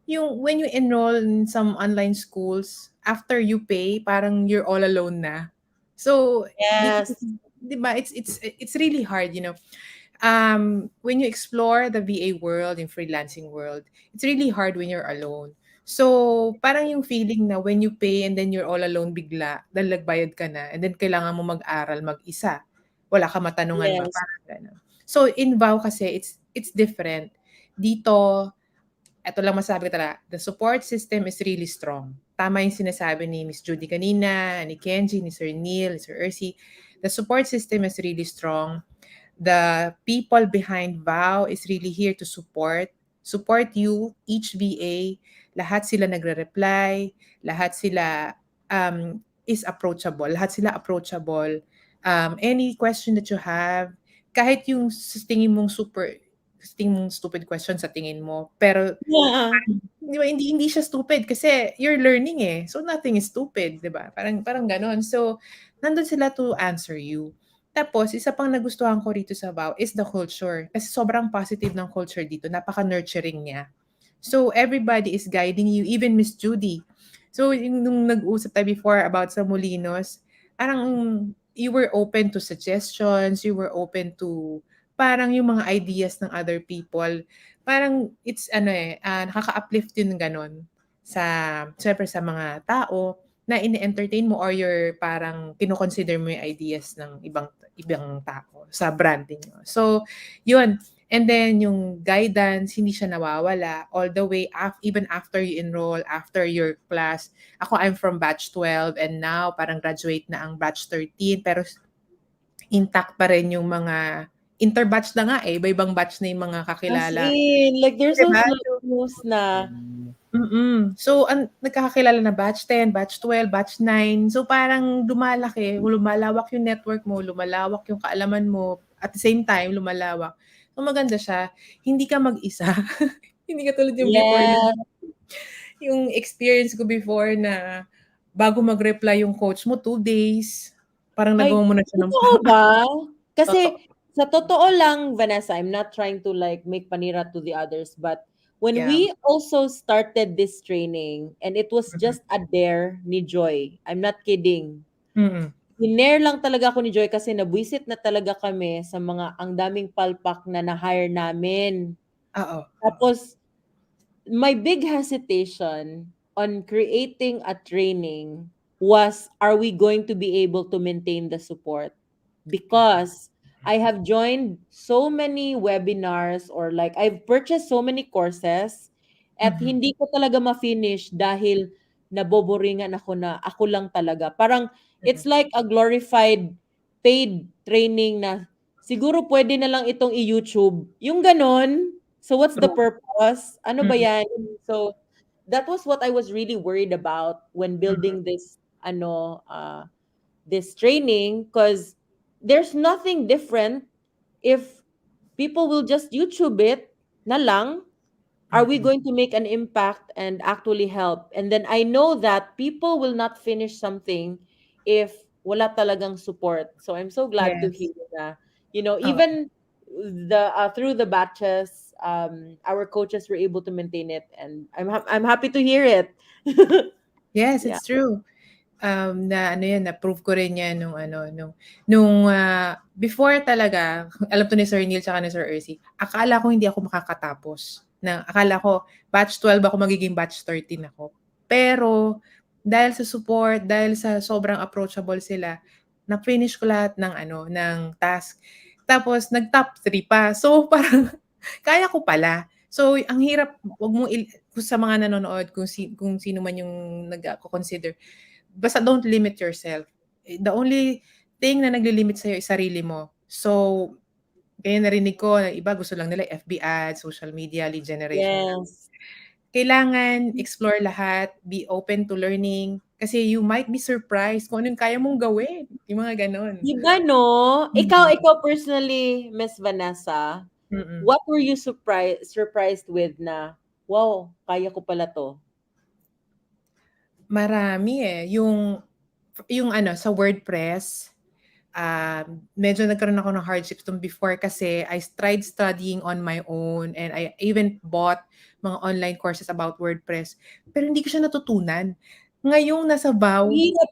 yung when you enroll in some online schools, after you pay, parang you're all alone na. So, dito, Yes. 'di ba, it's really hard, when you explore the VA world and freelancing world, it's really hard when you're alone. So, parang yung feeling na when you pay and then you're all alone bigla, dahil nagbayad ka na, and then kailangan mo mag-aral mag-isa. Wala ka matanungan ba? Yes. Parang gano'n. So, in VAU kasi, it's different. Dito, eto lang masabi ko talaga, the support system is really strong. Tama yung sinasabi ni Miss Judy kanina, ni Kenji, ni Sir Neil, ni Sir Ercy. The support system is really strong. The people behind VAU is really here to support you, each VA. Lahat sila nagre-reply, lahat sila is approachable. Lahat sila approachable. Any question that you have, kahit yung sa tingin mong stupid question sa tingin mo, pero Yeah. di ba, hindi siya stupid kasi you're learning eh. So nothing is stupid, di ba? Parang gano'n. So, nandun sila to answer you. Tapos, isa pang nagustuhan ko rito sa VAU is the culture. Kasi sobrang positive ng culture dito. Napaka-nurturing niya. So, everybody is guiding you, even Miss Judy. So, yung nung nag-usap tayo before about sa Molinos, parang you were open to suggestions, you were open to parang yung mga ideas ng other people. Parang it's nakaka-uplift yun gano'n syempre sa mga tao na ini-entertain mo or you're parang kino-consider mo yung ideas ng ibang tao sa branding niyo. So, yun. And then yung guidance, hindi siya nawawala all the way even after you enroll, after your class. Ako, I'm from batch 12 and now parang graduate na ang batch 13 pero intact pa rin yung mga interbatch na nga eh. Iba-ibang batch na yung mga As kakilala. in, like there's Diba? those news na So, nagkakakilala na batch 10, batch 12, batch 9. So, parang lumalawak yung network mo, lumalawak yung kaalaman mo. At the same time, lumalawak. So, maganda siya. Hindi ka mag-isa. Hindi ka tulad yung before yes. yung experience ko before na bago mag-reply yung coach mo, 2 days. Parang Ay, nagawa mo na siya ng totoo ba? Totoo. Kasi sa totoo lang, Vanessa, I'm not trying to like make panira to the others, but when Yeah. we also started this training and it was just a dare ni Joy, I'm not kidding. Mm. Dinare lang talaga ako ni Joy kasi nabwisit na talaga kami sa ang daming palpak na na-hire namin. Oo. Tapos, my big hesitation on creating a training was, are we going to be able to maintain the support? Because I have joined so many webinars, or like I've purchased so many courses at Mhm. hindi ko talaga ma-finish dahil naboboringan ako na ako lang talaga. Parang it's Mhm. like a glorified paid training na siguro pwede na lang itong i-YouTube. Yung ganon. So what's the True. purpose? Ano ba Mm, yan? So that was what I was really worried about when mhm. building this training, because there's nothing different if people will just YouTube it na lang. Are we Mm. going to make an impact and actually help? And then I know that people will not finish something if wala talagang support. So I'm so glad to Yes. hear that, Oo. even the through the batches, our coaches were able to maintain it, and I'm happy to hear it. Yes, Yeah. it's true. Na ano 'yan, na-prove ko rin 'yan nung before talaga, alam 'to ni Sir Neil tsaka ni Sir Ercy, akala ko hindi ako makakatapos, akala ko batch 12 ako, magiging batch 13 ako. Pero dahil sa support, dahil sa sobrang approachable sila, na-finish ko lahat ng task. Tapos nag-top 3 pa. So, parang kaya ko pala. So, ang hirap, 'wag mo kung sa mga nanonood, kung sino man yung consider, basta don't limit yourself. The only thing na naglilimit sa'yo is sarili mo. So, kaya narinig ko na iba gusto lang nila FB ads, social media, lead generation lang. Yes. Kailangan explore lahat, be open to learning, kasi you might be surprised kung ano yung kaya mong gawin, yung mga gano'n. 'Di ba 'no? Ikaw Mm, ikaw personally, Miss Vanessa, mm. what were you surprised with na, "Wow, kaya ko pala 'to." Marami, yung sa WordPress, medyo nagkaroon ako ng hardships dun before, kasi I tried studying on my own and I even bought mga online courses about WordPress, pero hindi ko siya natutunan. Ngayong nasa Ang VAU, hirap,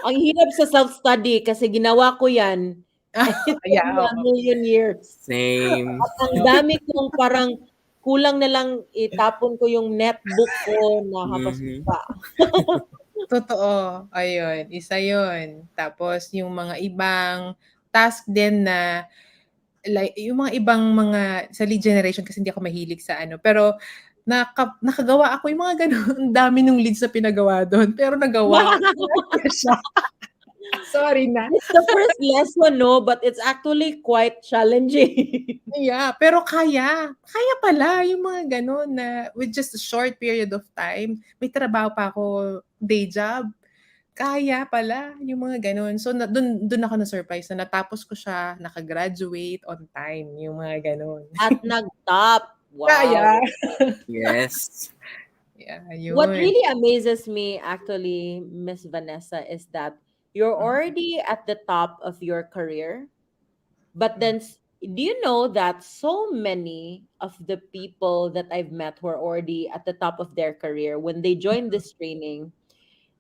ang hirap sa self-study kasi ginawa ko 'yan, and it took yeah, me a oo. million years. Same. At ang dami kong parang kulang na lang itapon ko yung netbook ko na hampas Mhm. lupa. Totoo, ayun, isa yun. Tapos yung mga ibang task din na like yung mga ibang mga sa lead generation, kasi hindi ako mahilig sa pero nakagawa ako yung mga gano'n. Ang dami nung leads na pinagawa do'n, pero nagawa. Siya. Sorry na. It's the first lesson, no, but it's actually quite challenging. Yeah, pero kaya. Kaya pala yung mga gano'n na with just a short period of time, may trabaho pa ako, day job. Kaya pala yung mga gano'n. So dun ako na-surprise na natapos ko siya, naka-graduate on time, yung mga gano'n. At nag-top. Kaya. Wow. Yes. Yeah, What yun. really amazes me actually, Miss Vanessa, is that you're already at the top of your career, but then do you know that so many of the people that I've met who are already at the top of their career, when they join this training,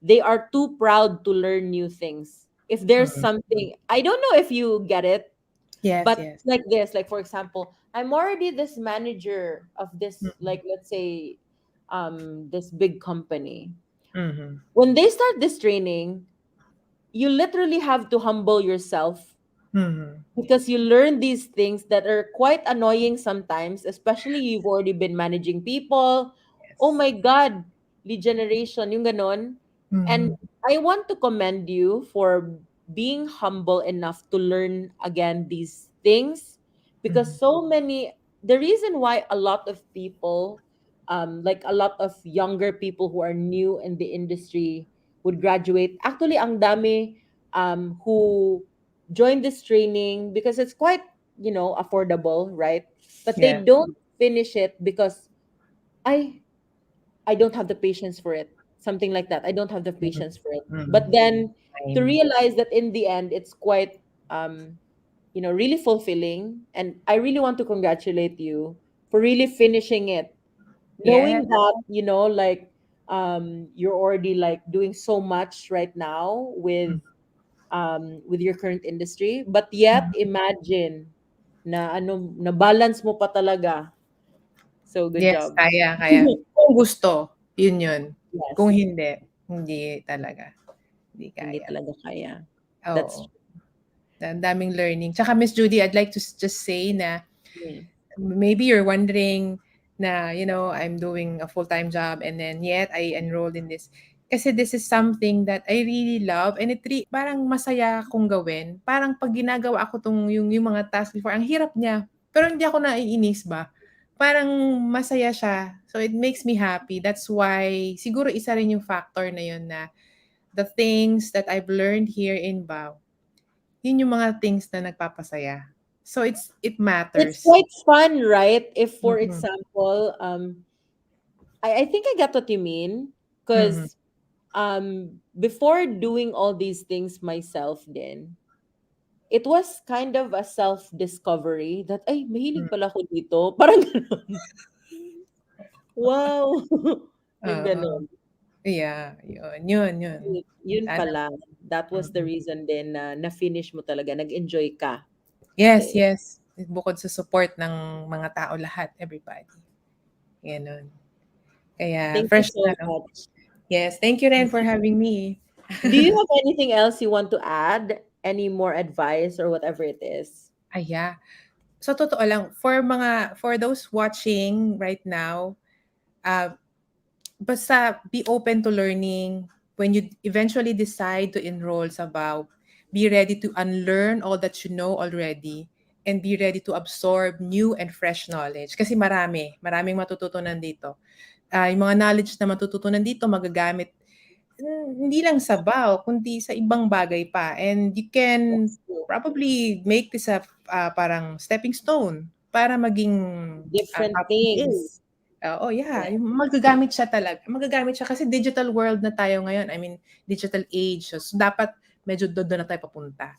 they are too proud to learn new things. If there's Mm. something, I don't know if you get it, Yes, but yes. like this, like for example, I'm already this manager of this, Mm, like let's say, this big company. mhm. When they start this training, you literally have to humble yourself, Mhm. because you learn these things that are quite annoying sometimes, especially you've already been managing people. Oh Yes. my God, lead generation, yung ganon. And Mhm. I want to commend you for being humble enough to learn again these things, because Mhm. so many, the reason why a lot of people, like a lot of younger people who are new in the industry would graduate, actually ang dami who join this training because it's quite, affordable, right? But they Yeah. don't finish it because I I don't have the patience for it. Something like that. I don't have the Mhm. patience for it. But Mhm. then to Same. realize that in the end it's quite really fulfilling, and I really want to congratulate you for really finishing it, Yes. knowing that, like you're already like doing so much right now with your current industry, but yet Mhm. imagine na balance mo pa talaga. So good Yes, job. kaya, kaya. Kung gusto, yun yun. Kung Yes. hindi, Hindi talaga. Hindi Hindi kaya. talaga kaya. That's Oo. Ang daming learning. Tsaka Miss Judy, I'd like to just say na true. maybe you're wondering na, I'm doing a full-time job and then yet I enrolled in this. Kasi this is something that I really love and parang masaya kong gawin. Parang pag ginagawa ko yung mga tasks before, ang hirap niya. Pero hindi ako naiinis ba? Parang masaya siya. So it makes me happy. That's why siguro isa rin yung factor na yun na the things that I've learned here in BAU, yun yung mga things na nagpapasaya. So it It's matters. quite fun, right? If, for Mm-mm. example, I think I get what you mean. Mhm. Because before doing all these things myself then, it was kind of a self-discovery that, ay, mahilig Mm. pala ako dito. Parang ganun. Wow! Yung Oo. ganun. Yeah, yun. Yun Sana pala. That was the mm. reason din na na-finish mo talaga. Nag-enjoy ka. Yes, Okay. yes. Bukod sa support ng mga tao lahat, everybody. Gano'n. Kaya Thank you fresh so na 'no. much. Yes, thank you rin for having me. Do you have anything else you want to add? Any more advice or whatever it is? Yeah. Sa totoo lang, for those watching right now, uh, basta be open to learning. When you eventually decide to enroll sa BAU, be ready to unlearn all that you know already and be ready to absorb new and fresh knowledge. Kasi maraming matututunan dito. Yung mga knowledge na matututunan dito magagamit hindi lang sa BAU, kundi sa ibang bagay pa. And you can That's true. probably make this a parang stepping stone para maging Different top VA. things. Yeah, Yeah. yung magagamit siya talaga. Magagamit siya kasi digital world na tayo ngayon. I mean, digital age. So dapat medyo doon na tayo papunta.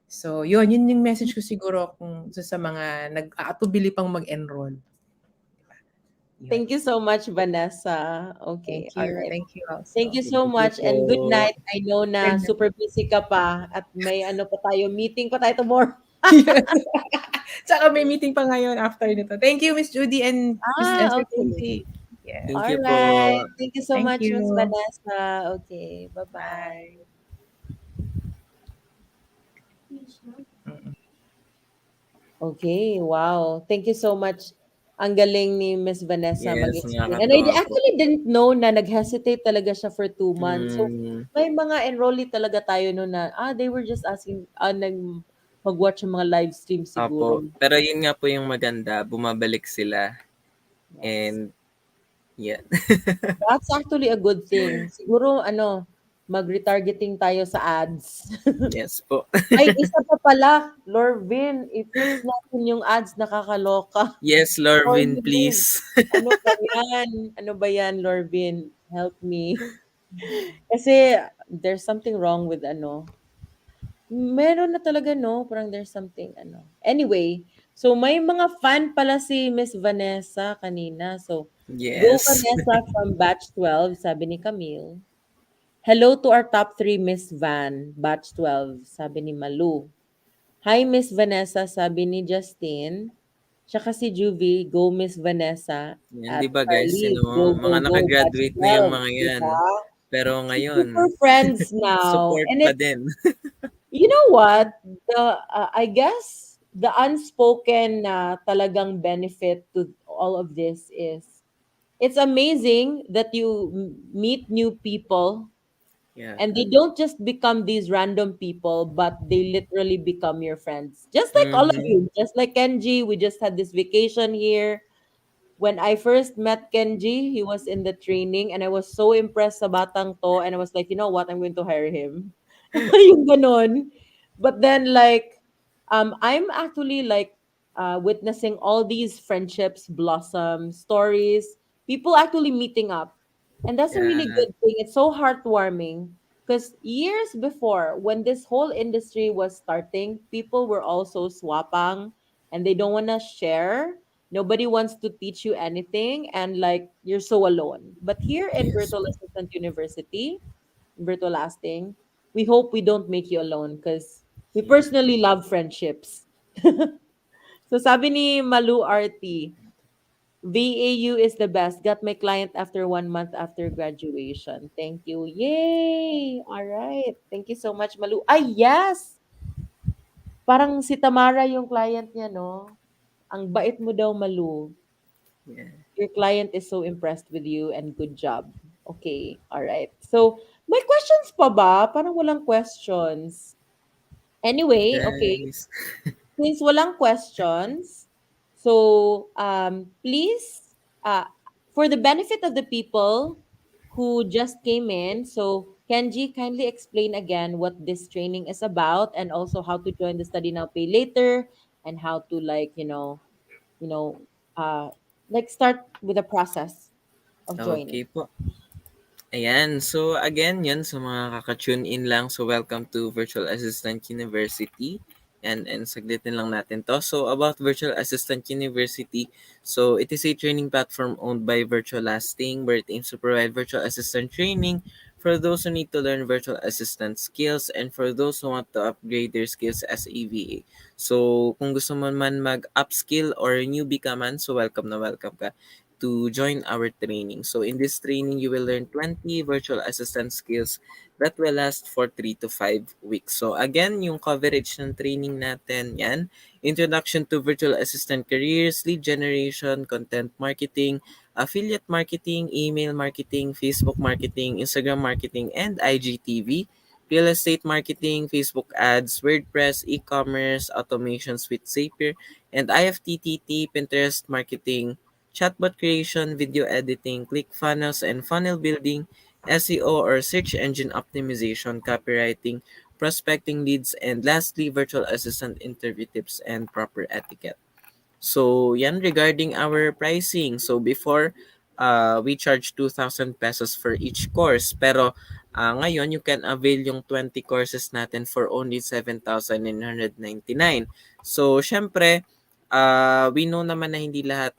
So, yun yung message ko siguro kung sa mga nag-aatubili pang mag-enroll. Yun. Thank you so much, Vanessa. Okay, Thank all you. right. Thank you Thank also. you so Thank you much and good po. night. I know na Good night. super busy ka pa at may ano pa tayo, meeting pa tayo tomorrow. Yes. Tsaka may meeting pa ngayon after nito. Thank you, Miss Judy and Miss Sir Okay. Quincy. Yes. Thank All you po. right. Thank you so Thank much, Miss you. Vanessa. Okay, bye-bye. Bye. Mm. Okay, wow. Thank you so much. Ang galing ni Miss Vanessa Yes, mag-explain. And I nakakatuwa po. actually didn't know na nag-hesitate talaga siya for 2 months. So, Mm, may mga enrollee talaga tayo no na, they were just asking, mag-watch ng mga live stream siguro. opo. Pero yun nga po yung maganda, bumabalik sila. Yes. And, yeah. That's actually a good thing. Siguro, mag-retargeting tayo sa ads. Yes po. Ay, isa pa pala, Lorvin, i-fix natin yung ads, nakakaloka. Yes, Or Lorvin, you need. please. Ano ba yan? Ano ba yan, Lorvin? Help me. Kasi there's something wrong with meron na talaga, no? Parang there's something, Anyway, so may mga fan pala si Miss Vanessa kanina. So, go Yes. Vanessa from batch 12, sabi ni Camille. Hello to our top 3, Miss Van, batch 12, sabi ni Malu. Hi, Miss Vanessa, sabi ni Justin. Tsaka si Juvie, go Miss Vanessa. Yan, At di ba guys, Carly, go, mga go, go, batch nakagraduate na yung 12. mga yan. Diba? Pero So, super ngayon, friends now. support And pa it's, din. you know what? I guess, the unspoken na talagang benefit to all of this is, it's amazing that you meet new people Yeah. and they don't just become these random people, but they literally become your friends. Just like all of Mm-hmm. you, just like Kenji, we just had this vacation here. When I first met Kenji, he was in the training and I was so impressed sa batang to and I was like, you know what, I'm going to hire him. Yung ganon. But then like, I'm actually like witnessing all these friendships blossom, stories, people actually meeting up. And that's a really Yeah. good thing. It's so heartwarming because years before, when this whole industry was starting, people were also swapang and they don't want to share. Nobody wants to teach you anything, and like you're so alone. But here in Yes. Virtual Assistant University, Virtual Lasting, we hope we don't make you alone because we personally love friendships. So sabi ni Malu RT, VAU is the best. Got my client after 1 month after graduation. Thank you. Yay! All right. Thank you so much, Malu. Ay, yes! Parang si Tamara yung client niya, no? Ang bait mo daw, Malu. Yeah. Your client is so impressed with you and good job. Okay. All right. So, may questions pa ba? Parang walang questions. Anyway, okay. Guys. Since walang questions, so please, for the benefit of the people who just came in, so Kenji, kindly explain again what this training is about, and also how to join the Study Now Pay Later, and how to, like, you know, uh, like, start with the process of Okay joining. po. Ayan. So, again, yun sa mga kaka-tune in lang. So, welcome to Virtual Assistant University. And saglitin lang natin to. So, about Virtual Assistant University. So, it is a training platform owned by Virtual Lasting where it aims to provide virtual assistant training for those who need to learn virtual assistant skills and for those who want to upgrade their skills as a VA. So, kung gusto mo man mag-upskill or newbie ka man, so welcome na welcome ka to join our training. So in this training, you will learn 20 virtual assistant skills that will last for 3 to 5 weeks. So again, yung coverage ng training natin, yan. Introduction to virtual assistant careers, lead generation, content marketing, affiliate marketing, email marketing, Facebook marketing, Instagram marketing, and IGTV. Real estate marketing, Facebook ads, WordPress, e-commerce, automations with Zapier, and IFTTT, Pinterest marketing, chatbot creation, video editing, Clickfunnels and funnel building, SEO or search engine optimization, copywriting, prospecting leads, and lastly, virtual assistant interview tips and proper etiquette. So, yan regarding our pricing. So, before, we charge 2,000 pesos for each course. Pero, ngayon, you can avail yung 20 courses natin for only 7,999. So, syempre, we know naman na hindi lahat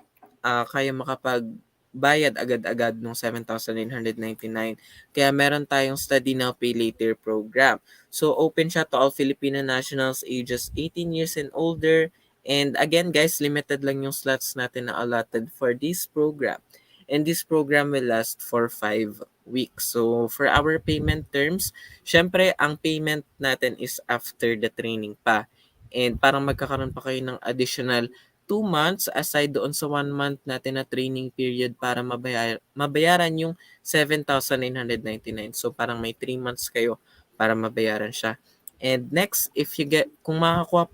kaya makapagbayad agad-agad ng 7,999. Kaya meron tayong Study Now Pay Later program. So, open siya to all Filipino nationals ages 18 years and older. And again, guys, limited lang yung slots natin na allotted for this program. And this program will last for 5 weeks. So, for our payment terms, syempre, ang payment natin is after the training pa. And parang magkakaroon pa kayo ng additional 2 months aside doon sa 1 month natin na training period para mabayaran yung 7,999. So, parang may 3 months kayo para mabayaran siya. And next, if you get, kung makakuha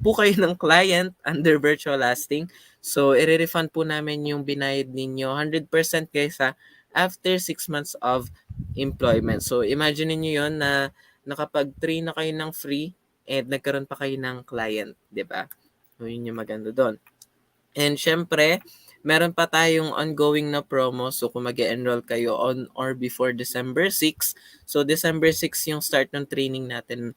po kayo ng client under virtual lasting, so i-refund po namin yung binayad ninyo 100% guys ha, after 6 months of employment. So imagine niyo yon na nakapag-train na kayo ng free and nagkaroon pa kayo ng client, di ba? So yun yung maganda doon. And syempre, meron pa tayong ongoing na promo. So, kung mag-enroll kayo on or before December 6, so December 6 yung start ng training natin.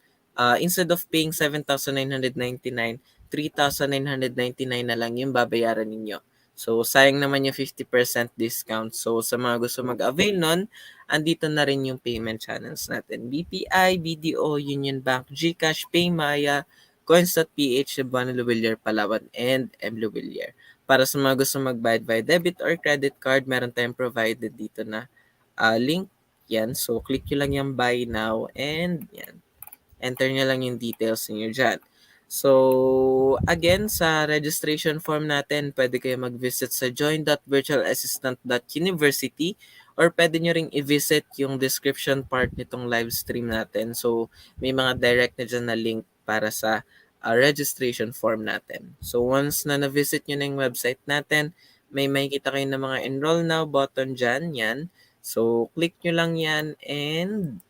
Instead of paying 7,999, 3,999 na lang yung babayaran ninyo. So, sayang naman yung 50% discount. So, sa mga gusto mag-avail nun, andito na rin yung payment channels natin. BPI, BDO, Union Bank, GCash, Paymaya, Coins.ph, Cebuano Luwilier, Palawan, and M. Luwilier. Para sa mga gusto magbayad by debit or credit card, meron tayong provided dito na link. Yan. So, click nyo lang yung buy now and yan. Enter nyo lang yung details niyo dyan. So, again, sa registration form natin, pwede kayo mag-visit sa join.virtualassistant.university or pwede nyo ring i-visit yung description part nitong live stream natin. So, may mga direct na dyan na link para sa registration form natin. So, once na na-visit nyo na yung website natin, may makikita kayo ng mga enroll now button dyan. Yan. So, click nyo lang yan and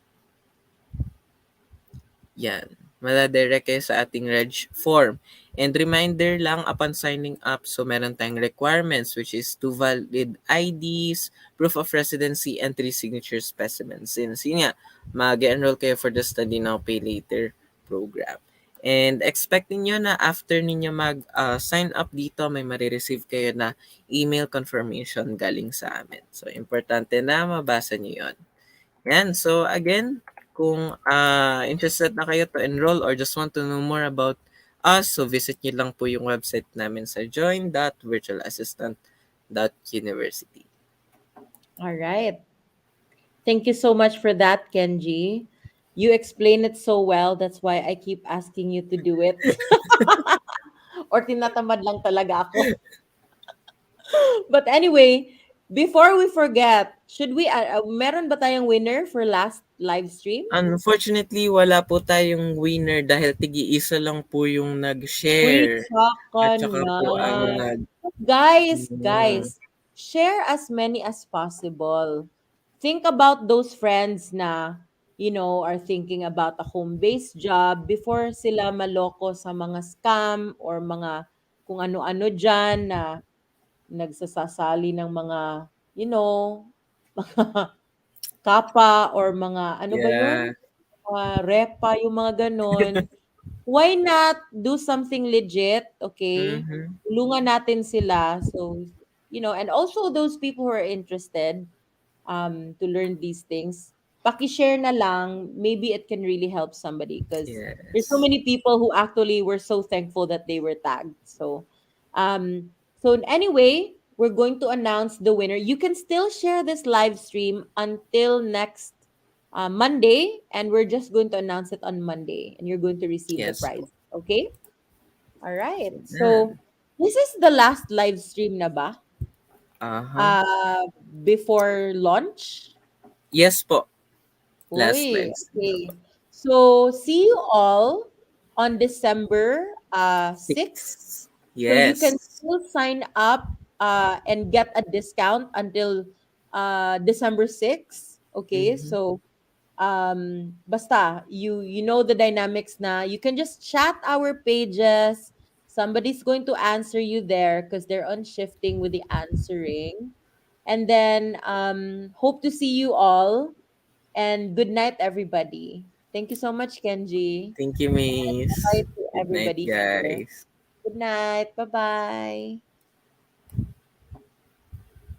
yan. Madadirect kayo sa ating reg form. And reminder lang upon signing up, so meron tayong requirements which is 2 valid IDs, proof of residency, and 3 signature specimens. Since yun nga, mag-enroll kayo for the Study Now Pay Later program. And expecting nyo na after ninyo mag-sign up dito, may marireceive kayo na email confirmation galing sa amin. So, importante na mabasa nyo yun. Yan. So, again, kung interested na kayo to enroll or just want to know more about us, so visit nyo lang po yung website namin sa join.virtualassistant.university. etiquette.university. All right. Thank you so much for that, Kenji. You explain it so well. That's why I keep asking you to do it. Or tinatamad lang talaga ako. But anyway, before we forget, should we, meron ba tayong winner for last live stream? Unfortunately, wala po tayong winner dahil tig-iisa lang po yung Uy, nag-share tsaka at saka na. po ang nag Guys, share as many as possible. Think about those friends na, are thinking about a home-based job before sila maloko sa mga scam or mga kung ano-ano dyan na nagsasasali ng mga, you know, mga kapa or mga, ano ba yun? yeah. Repa, yung mga ganon. Why not do something legit, okay? Mhm. Tulungan natin sila. So, and also those people who are interested to learn these things, paki-share na lang. Maybe it can really help somebody because there's so Yes. many people who actually were so thankful that they were tagged. So anyway, we're going to announce the winner. You can still share this live stream until next Monday, and we're just going to announce it on Monday, and you're going to receive the Yes prize. po. Okay? All right. So Yan. this is the last live stream na ba? Aha. Uh, Before launch? Yes po. Last Uy, live stream na po. okay. So see you all on December 6th. 6. So you can Yes. still sign up and get a discount until December 6th. Okay, Mhm. so basta you know the dynamics na you can just chat our pages. Somebody's going to answer you there because they're on shifting with the answering. And then hope to see you all, and good night everybody. Thank you so much, Kenji. Thank you, Bye Miss. to Good night, everybody here. guys. Good night. Bye bye.